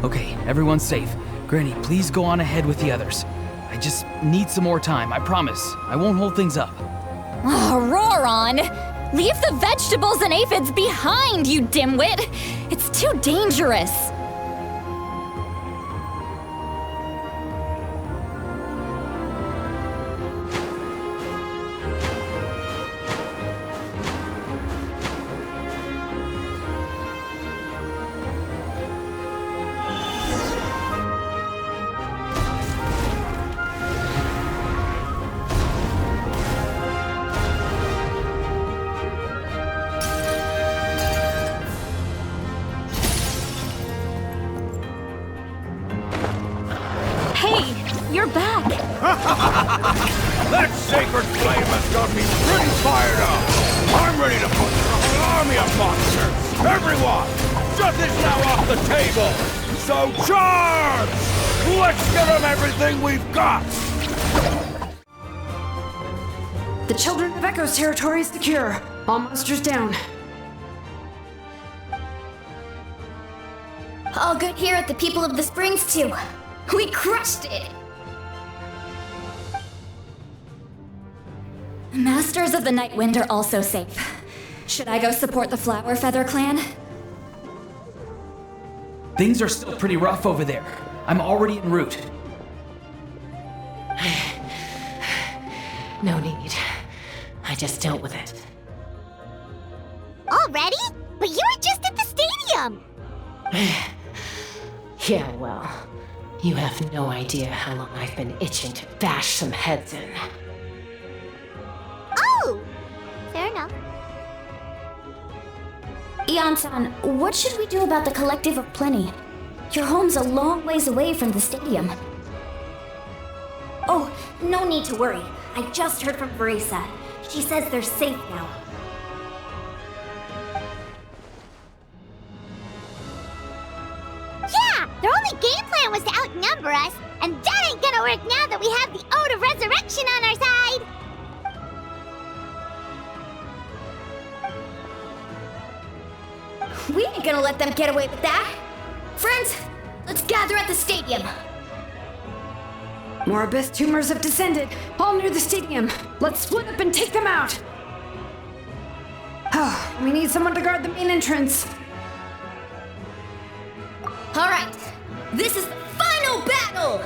Okay, everyone's safe. Granny, please go on ahead with the others. I just need some more time, I promise. I won't hold things up. Oh, Roron! Leave the vegetables and aphids behind, you dimwit! It's too dangerous! You're back! That sacred flame has got me pretty fired up! I'm ready to put the whole army of monsters! Everyone! Shut this now off the table! So charge! Let's give them everything we've got! The Children of Echo's territory is secure. All monsters down. All good here at the People of the Springs, too. We crushed it! Masters of the Night Wind are also safe. Should I go support the Flower Feather clan? Things are still pretty rough over there. I'm already en route. No need. I just dealt with it. Already? But you were just at the stadium! Yeah, well, you have no idea how long I've been itching to bash some heads in. Oh! Fair enough. Ian-san, what should we do about the Collective of Plenty? Your home's a long ways away from the stadium. Oh, no need to worry. I just heard from Veresa. She says they're safe now. Yeah! Their only game plan was to outnumber us, and that ain't gonna work now that we have the Ode of Resurrection on our side! We ain't gonna let them get away with that! Friends, let's gather at the stadium! More abyss tumors have descended, all near the stadium. Let's split up and take them out! Oh, we need someone to guard the main entrance. Alright, this is the final battle!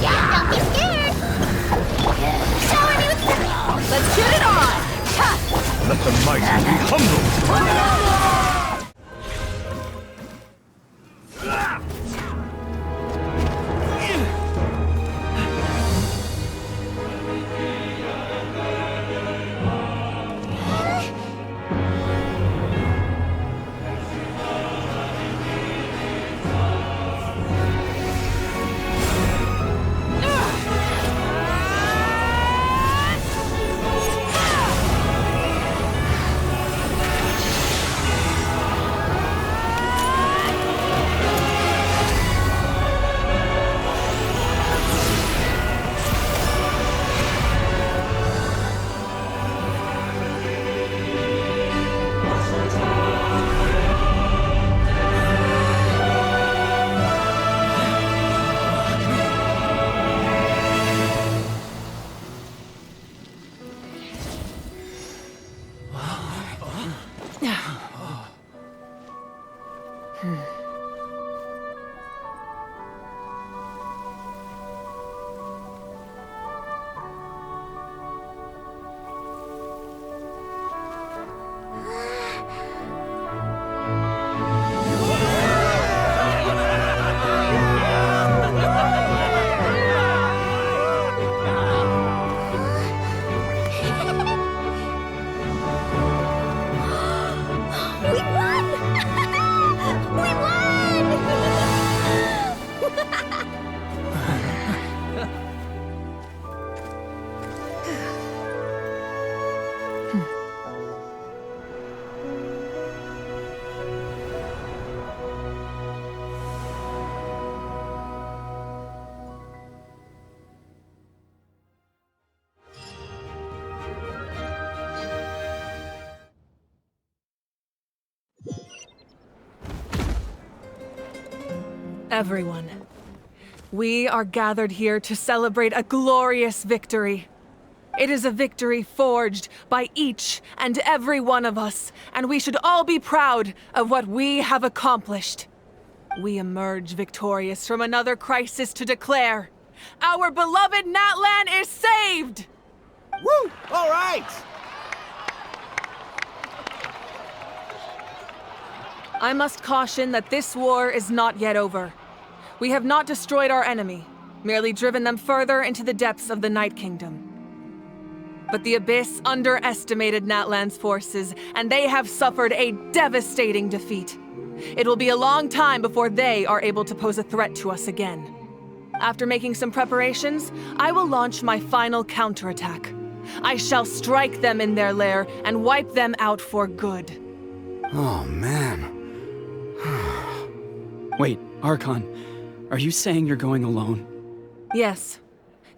Yeah, don't be scared! Shower me with the... Let's get it on! Ha! Let the mighty be humble! Everyone, we are gathered here to celebrate a glorious victory. It is a victory forged by each and every one of us, and we should all be proud of what we have accomplished. We emerge victorious from another crisis to declare, our beloved Natlan is saved! Woo! All right! I must caution that this war is not yet over. We have not destroyed our enemy, merely driven them further into the depths of the Night Kingdom. But the Abyss underestimated Natlan's forces, and they have suffered a devastating defeat. It will be a long time before they are able to pose a threat to us again. After making some preparations, I will launch my final counterattack. I shall strike them in their lair and wipe them out for good. Oh, man. Wait, Archon, are you saying you're going alone? Yes.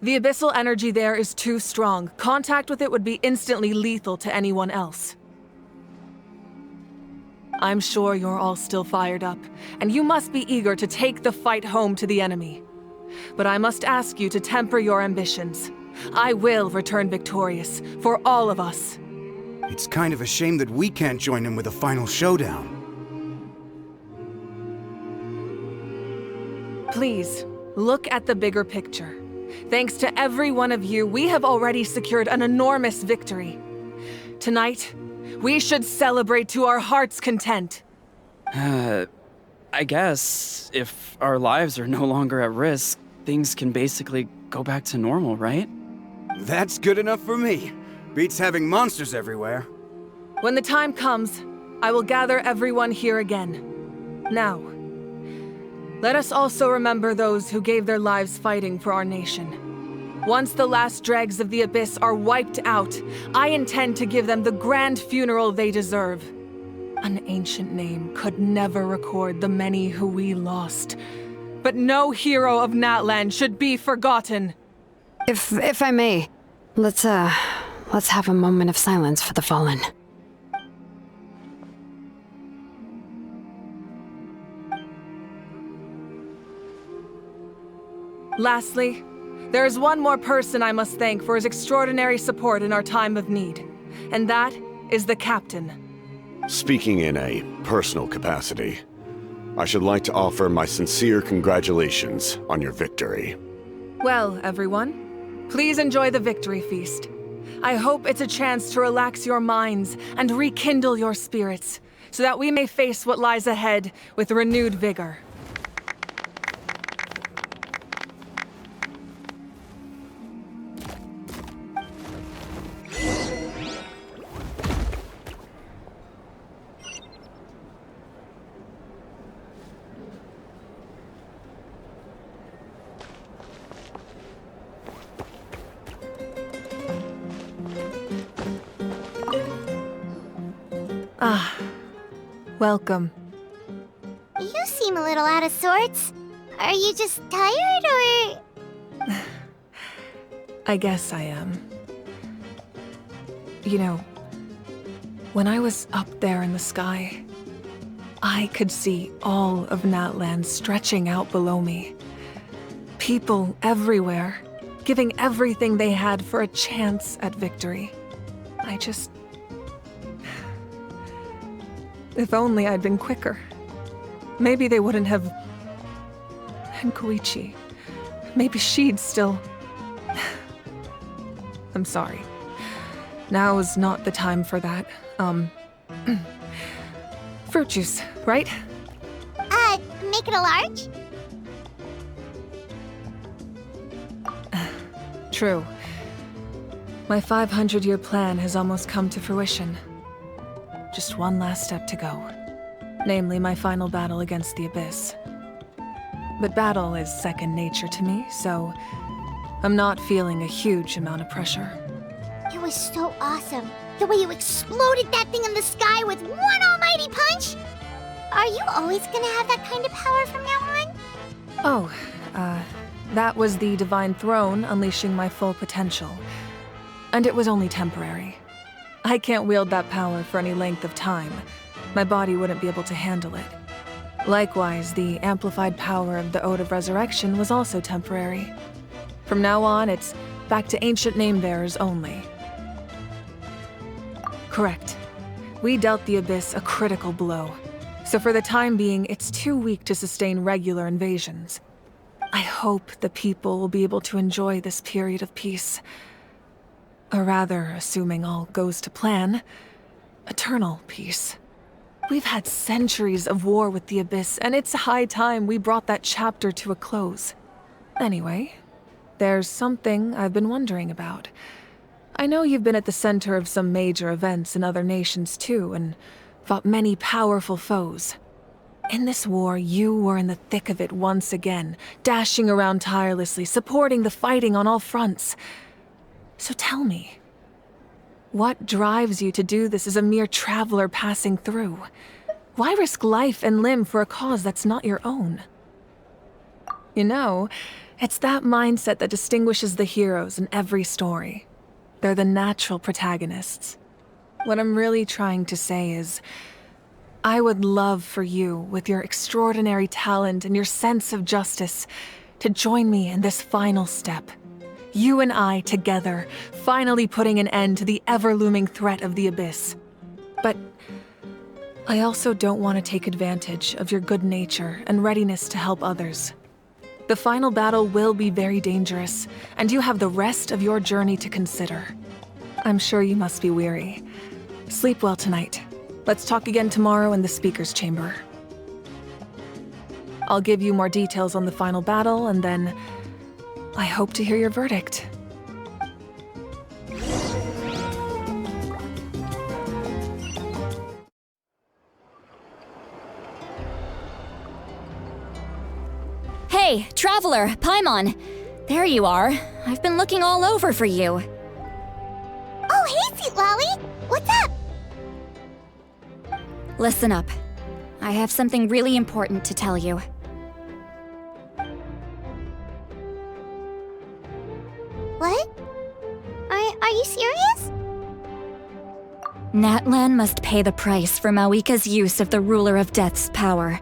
The abyssal energy there is too strong. Contact with it would be instantly lethal to anyone else. I'm sure you're all still fired up, and you must be eager to take the fight home to the enemy. But I must ask you to temper your ambitions. I will return victorious, for all of us. It's kind of a shame that we can't join in with a final showdown. Please, look at the bigger picture. Thanks to every one of you, we have already secured an enormous victory. Tonight, we should celebrate to our heart's content. I guess if our lives are no longer at risk, things can basically go back to normal, right? That's good enough for me. Beats having monsters everywhere. When the time comes, I will gather everyone here again. Now, let us also remember those who gave their lives fighting for our nation. Once the last dregs of the Abyss are wiped out, I intend to give them the grand funeral they deserve. An ancient name could never record the many who we lost. But no hero of Natlan should be forgotten. If I may, let's have a moment of silence for the fallen. Lastly, there is one more person I must thank for his extraordinary support in our time of need, and that is the Captain. Speaking in a personal capacity, I should like to offer my sincere congratulations on your victory. Well, everyone, please enjoy the victory feast. I hope it's a chance to relax your minds and rekindle your spirits, so that we may face what lies ahead with renewed vigor. Ah, welcome. You seem a little out of sorts. Are you just tired, or...? I guess I am. You know, when I was up there in the sky, I could see all of Natlan stretching out below me. People everywhere, giving everything they had for a chance at victory. If only I'd been quicker. Maybe they wouldn't have... And Koichi. Maybe she'd still... I'm sorry. Now is not the time for that. Fruit juice, right? Make it a large? True. My 500-year plan has almost come to fruition. Just one last step to go. Namely, my final battle against the Abyss. But battle is second nature to me, so I'm not feeling a huge amount of pressure. It was so awesome. The way you exploded that thing in the sky with one almighty punch! Are you always gonna have that kind of power from now on? Oh, that was the Divine Throne unleashing my full potential. And it was only temporary. I can't wield that power for any length of time. My body wouldn't be able to handle it. Likewise, the amplified power of the Ode of Resurrection was also temporary. From now on, it's back to ancient name-bearers only. Correct. We dealt the Abyss a critical blow. So for the time being, it's too weak to sustain regular invasions. I hope the people will be able to enjoy this period of peace. Or rather, assuming all goes to plan, eternal peace. We've had centuries of war with the Abyss, and it's high time we brought that chapter to a close. Anyway, there's something I've been wondering about. I know you've been at the center of some major events in other nations too, and fought many powerful foes. In this war, you were in the thick of it once again, dashing around tirelessly, supporting the fighting on all fronts. So tell me, what drives you to do this as a mere traveler passing through? Why risk life and limb for a cause that's not your own? You know, it's that mindset that distinguishes the heroes in every story. They're the natural protagonists. What I'm really trying to say is, I would love for you, with your extraordinary talent and your sense of justice, to join me in this final step. You and I together, finally putting an end to the ever-looming threat of the Abyss. But I also don't want to take advantage of your good nature and readiness to help others. The final battle will be very dangerous, and you have the rest of your journey to consider. I'm sure you must be weary. Sleep well tonight. Let's talk again tomorrow in the speaker's chamber. I'll give you more details on the final battle, and then I hope to hear your verdict. Hey, traveler, Paimon! There you are. I've been looking all over for you. Oh, hey, Sweet Lolly! What's up? Listen up. I have something really important to tell you. What? Are you serious? Natlan must pay the price for Mawika's use of the Ruler of Death's power.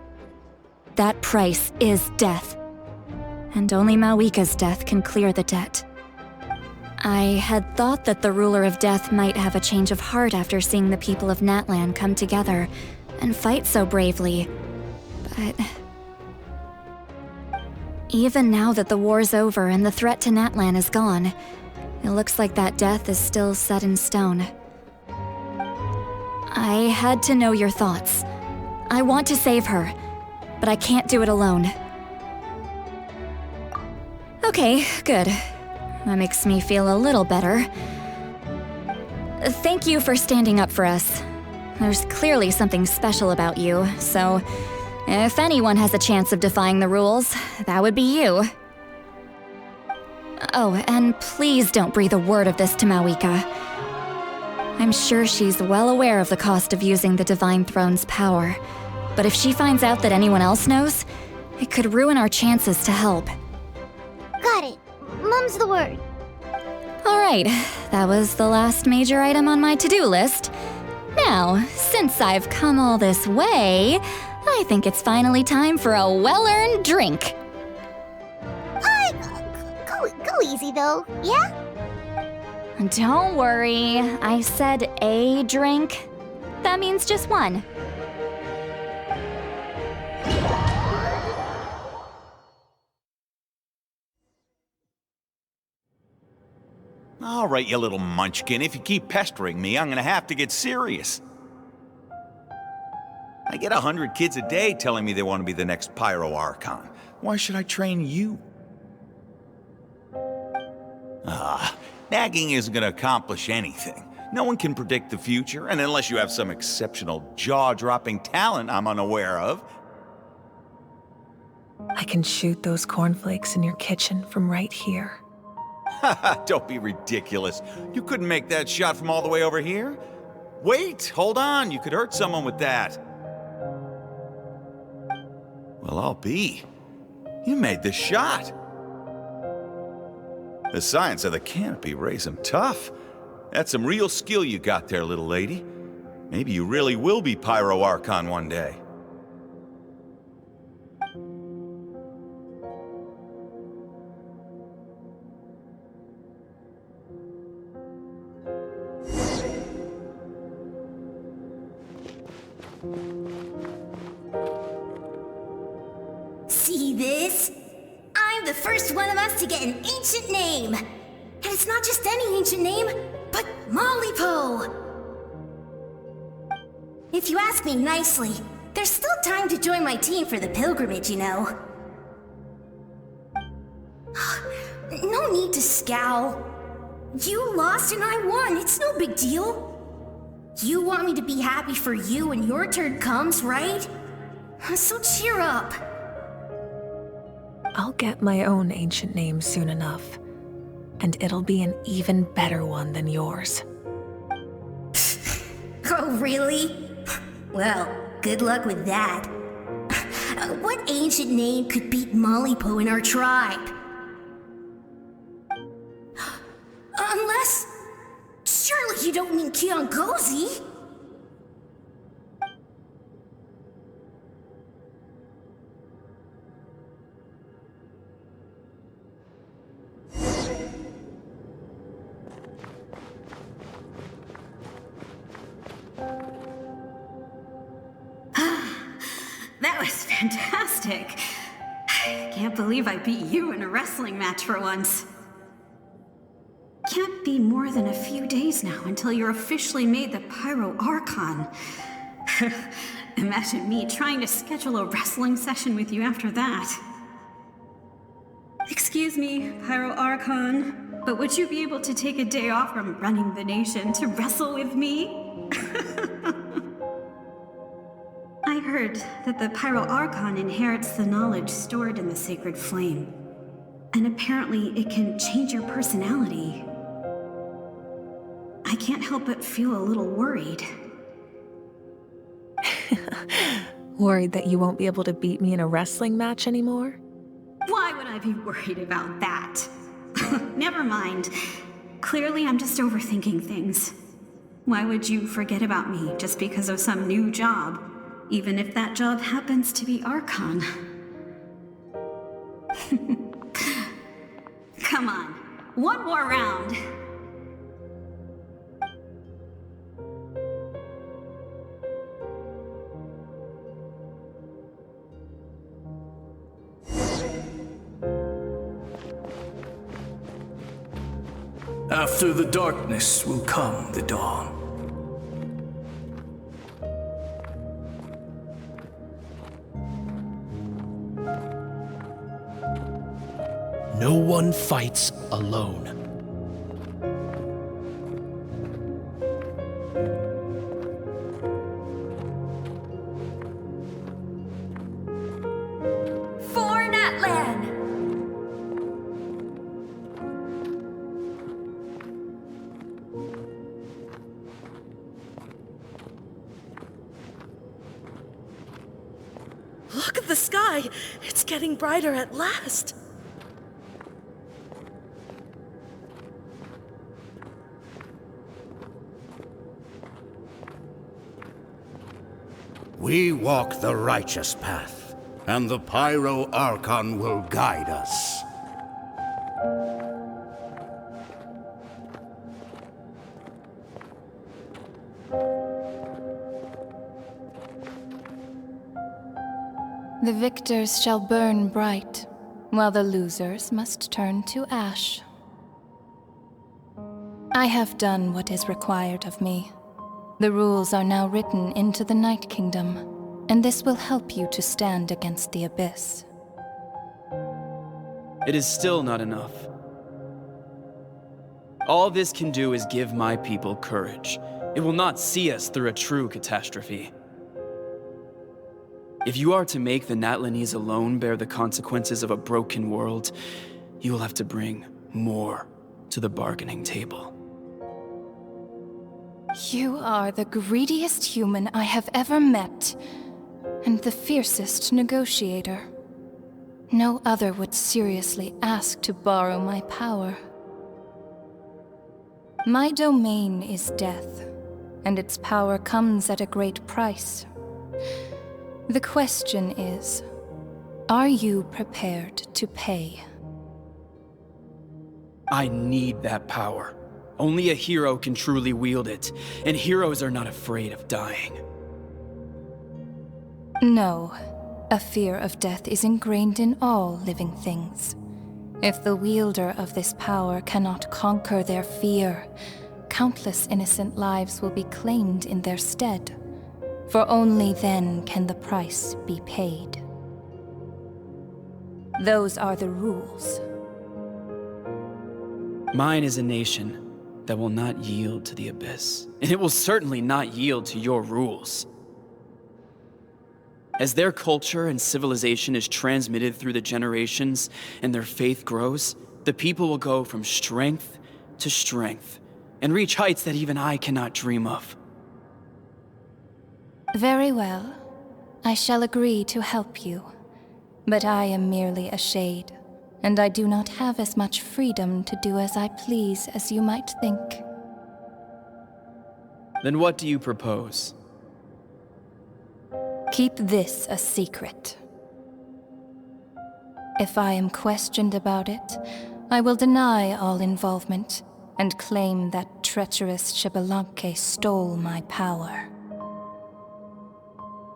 That price is death. And only Mawika's death can clear the debt. I had thought that the Ruler of Death might have a change of heart after seeing the people of Natlan come together and fight so bravely, but even now that the war's over and the threat to Natlan is gone, it looks like that death is still set in stone. I had to know your thoughts. I want to save her, but I can't do it alone. Okay, good. That makes me feel a little better. Thank you for standing up for us. There's clearly something special about you, so if anyone has a chance of defying the rules, that would be you. Oh, and please don't breathe a word of this to Mawika. I'm sure she's well aware of the cost of using the Divine Throne's power, but if she finds out that anyone else knows, it could ruin our chances to help. Got it. Mum's the word. Alright, that was the last major item on my to-do list. Now, since I've come all this way, I think it's finally time for a well-earned drink. Go easy though, yeah? Don't worry, I said a drink. That means just one. All right, you little munchkin, if you keep pestering me, I'm gonna have to get serious. I get 100 kids a day telling me they want to be the next Pyro Archon. Why should I train you? Nagging isn't gonna accomplish anything. No one can predict the future, and unless you have some exceptional jaw-dropping talent I'm unaware of. I can shoot those cornflakes in your kitchen from right here. Don't be ridiculous. You couldn't make that shot from all the way over here? Wait, hold on, you could hurt someone with that. Well, I'll be. You made the shot. The science of the canopy raised him tough. That's some real skill you got there, little lady. Maybe you really will be Pyro Archon one day. the first one of us to get an ancient name. And it's not just any ancient name, but Malipo. If you ask me nicely, there's still time to join my team for the pilgrimage, you know. No need to scowl. You lost and I won, it's no big deal. You want me to be happy for you when your turn comes, right? So cheer up. I'll get my own ancient name soon enough. And it'll be an even better one than yours. Oh, really? Well, good luck with that. What ancient name could beat Malipo in our tribe? Unless... surely you don't mean Kiangozi? That was fantastic. I can't believe I beat you in a wrestling match for once. Can't be more than a few days now until you're officially made the Pyro Archon. Imagine me trying to schedule a wrestling session with you after that. Excuse me, Pyro Archon, but would you be able to take a day off from running the nation to wrestle with me? I heard that the Pyro Archon inherits the knowledge stored in the sacred flame. And apparently it can change your personality. I can't help but feel a little worried. Worried that you won't be able to beat me in a wrestling match anymore? Why would I be worried about that? Never mind. Clearly I'm just overthinking things. Why would you forget about me just because of some new job? Even if that job happens to be Archon. Come on, one more round. After the darkness will come the dawn. No one fights alone. For Natlan! Look at the sky! It's getting brighter at last! We walk the righteous path, and the Pyro Archon will guide us. The victors shall burn bright, while the losers must turn to ash. I have done what is required of me. The rules are now written into the Night Kingdom, and this will help you to stand against the Abyss. It is still not enough. All this can do is give my people courage. It will not see us through a true catastrophe. If you are to make the Natlanese alone bear the consequences of a broken world, you will have to bring more to the bargaining table. You are the greediest human I have ever met, and the fiercest negotiator. No other would seriously ask to borrow my power. My domain is death, and its power comes at a great price. The question is, are you prepared to pay? I need that power. Only a hero can truly wield it, and heroes are not afraid of dying. No. A fear of death is ingrained in all living things. If the wielder of this power cannot conquer their fear, countless innocent lives will be claimed in their stead. For only then can the price be paid. Those are the rules. Mine is a nation that will not yield to the Abyss, and it will certainly not yield to your rules. As their culture and civilization is transmitted through the generations and their faith grows, the people will go from strength to strength and reach heights that even I cannot dream of. Very well. I shall agree to help you. But I am merely a shade, and I do not have as much freedom to do as I please as you might think. Then what do you propose? Keep this a secret. If I am questioned about it, I will deny all involvement and claim that treacherous Xbalanque stole my power.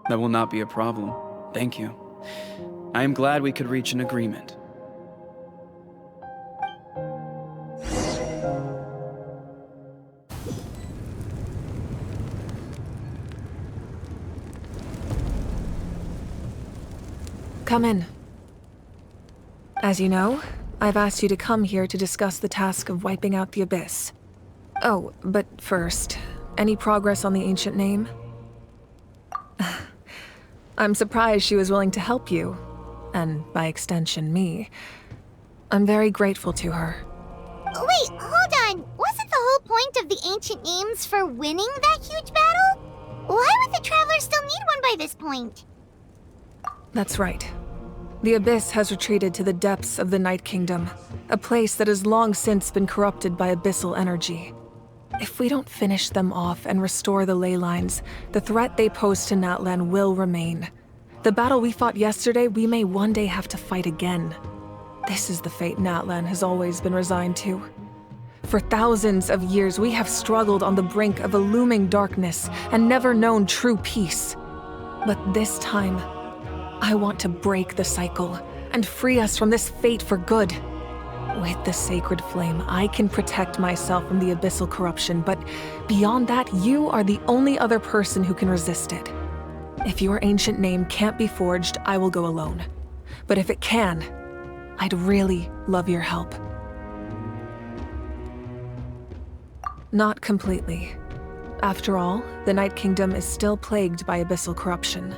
That will not be a problem. Thank you. I am glad we could reach an agreement. Come in. As you know, I've asked you to come here to discuss the task of wiping out the Abyss. Oh, but first, any progress on the ancient name? I'm surprised she was willing to help you, and by extension, me. I'm very grateful to her. Wait, hold on. Wasn't the whole point of the ancient names for winning that huge battle? Why would the Travelers still need one by this point? That's right. The Abyss has retreated to the depths of the Night Kingdom, a place that has long since been corrupted by abyssal energy. If we don't finish them off and restore the ley lines, the threat they pose to Natlana will remain. The battle we fought yesterday, we may one day have to fight again. This is the fate Natlana has always been resigned to. For thousands of years, we have struggled on the brink of a looming darkness and never known true peace. But this time, I want to break the cycle and free us from this fate for good. With the sacred flame, I can protect myself from the abyssal corruption, but beyond that, you are the only other person who can resist it. If your ancient name can't be forged, I will go alone. But if it can, I'd really love your help. Not completely. After all, the Night Kingdom is still plagued by abyssal corruption.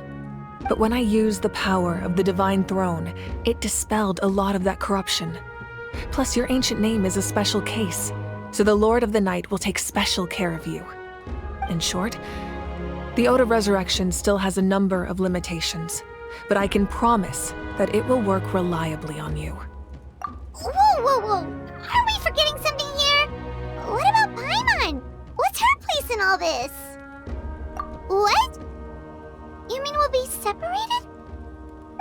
But when I used the power of the Divine Throne, it dispelled a lot of that corruption. Plus, your ancient name is a special case, so the Lord of the Night will take special care of you. In short, the Ode of Resurrection still has a number of limitations, but I can promise that it will work reliably on you. Whoa! Are we forgetting something here? What about Paimon? What's her place in all this? What? You mean we'll be separated?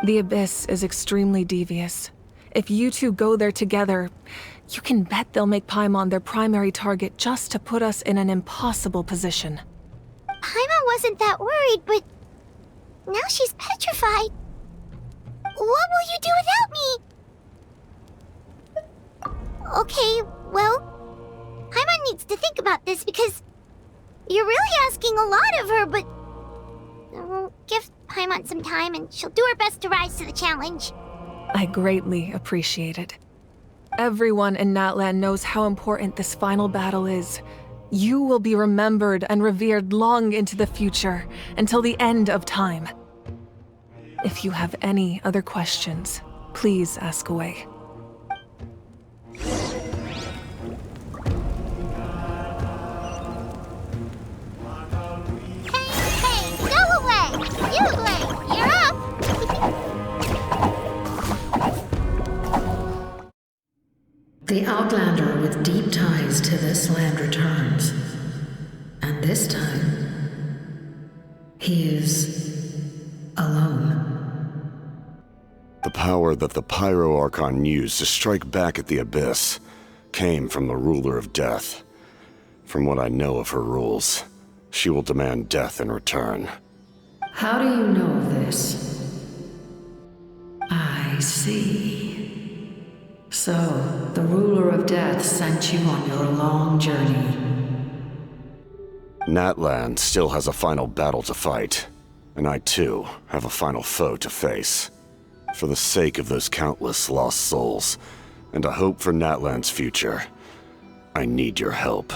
The Abyss is extremely devious. If you two go there together, you can bet they'll make Paimon their primary target just to put us in an impossible position. Paimon wasn't that worried, but now she's petrified. What will you do without me? Okay, well, Paimon needs to think about this because you're really asking a lot of her, but we'll give Paimon some time and she'll do her best to rise to the challenge. I greatly appreciate it. Everyone in Natlana knows how important this final battle is. You will be remembered and revered long into the future, until the end of time. If you have any other questions, please ask away. Hey, go away! You're up! The Outlander with deep ties to this land returns. And this time, he is alone. The power that the Pyro Archon used to strike back at the Abyss came from the Ruler of Death. From what I know of her rules, she will demand death in return. How do you know this? I see. So, the ruler of death sent you on your long journey. Natlana still has a final battle to fight, and I too have a final foe to face. For the sake of those countless lost souls, and a hope for Natlana's future, I need your help.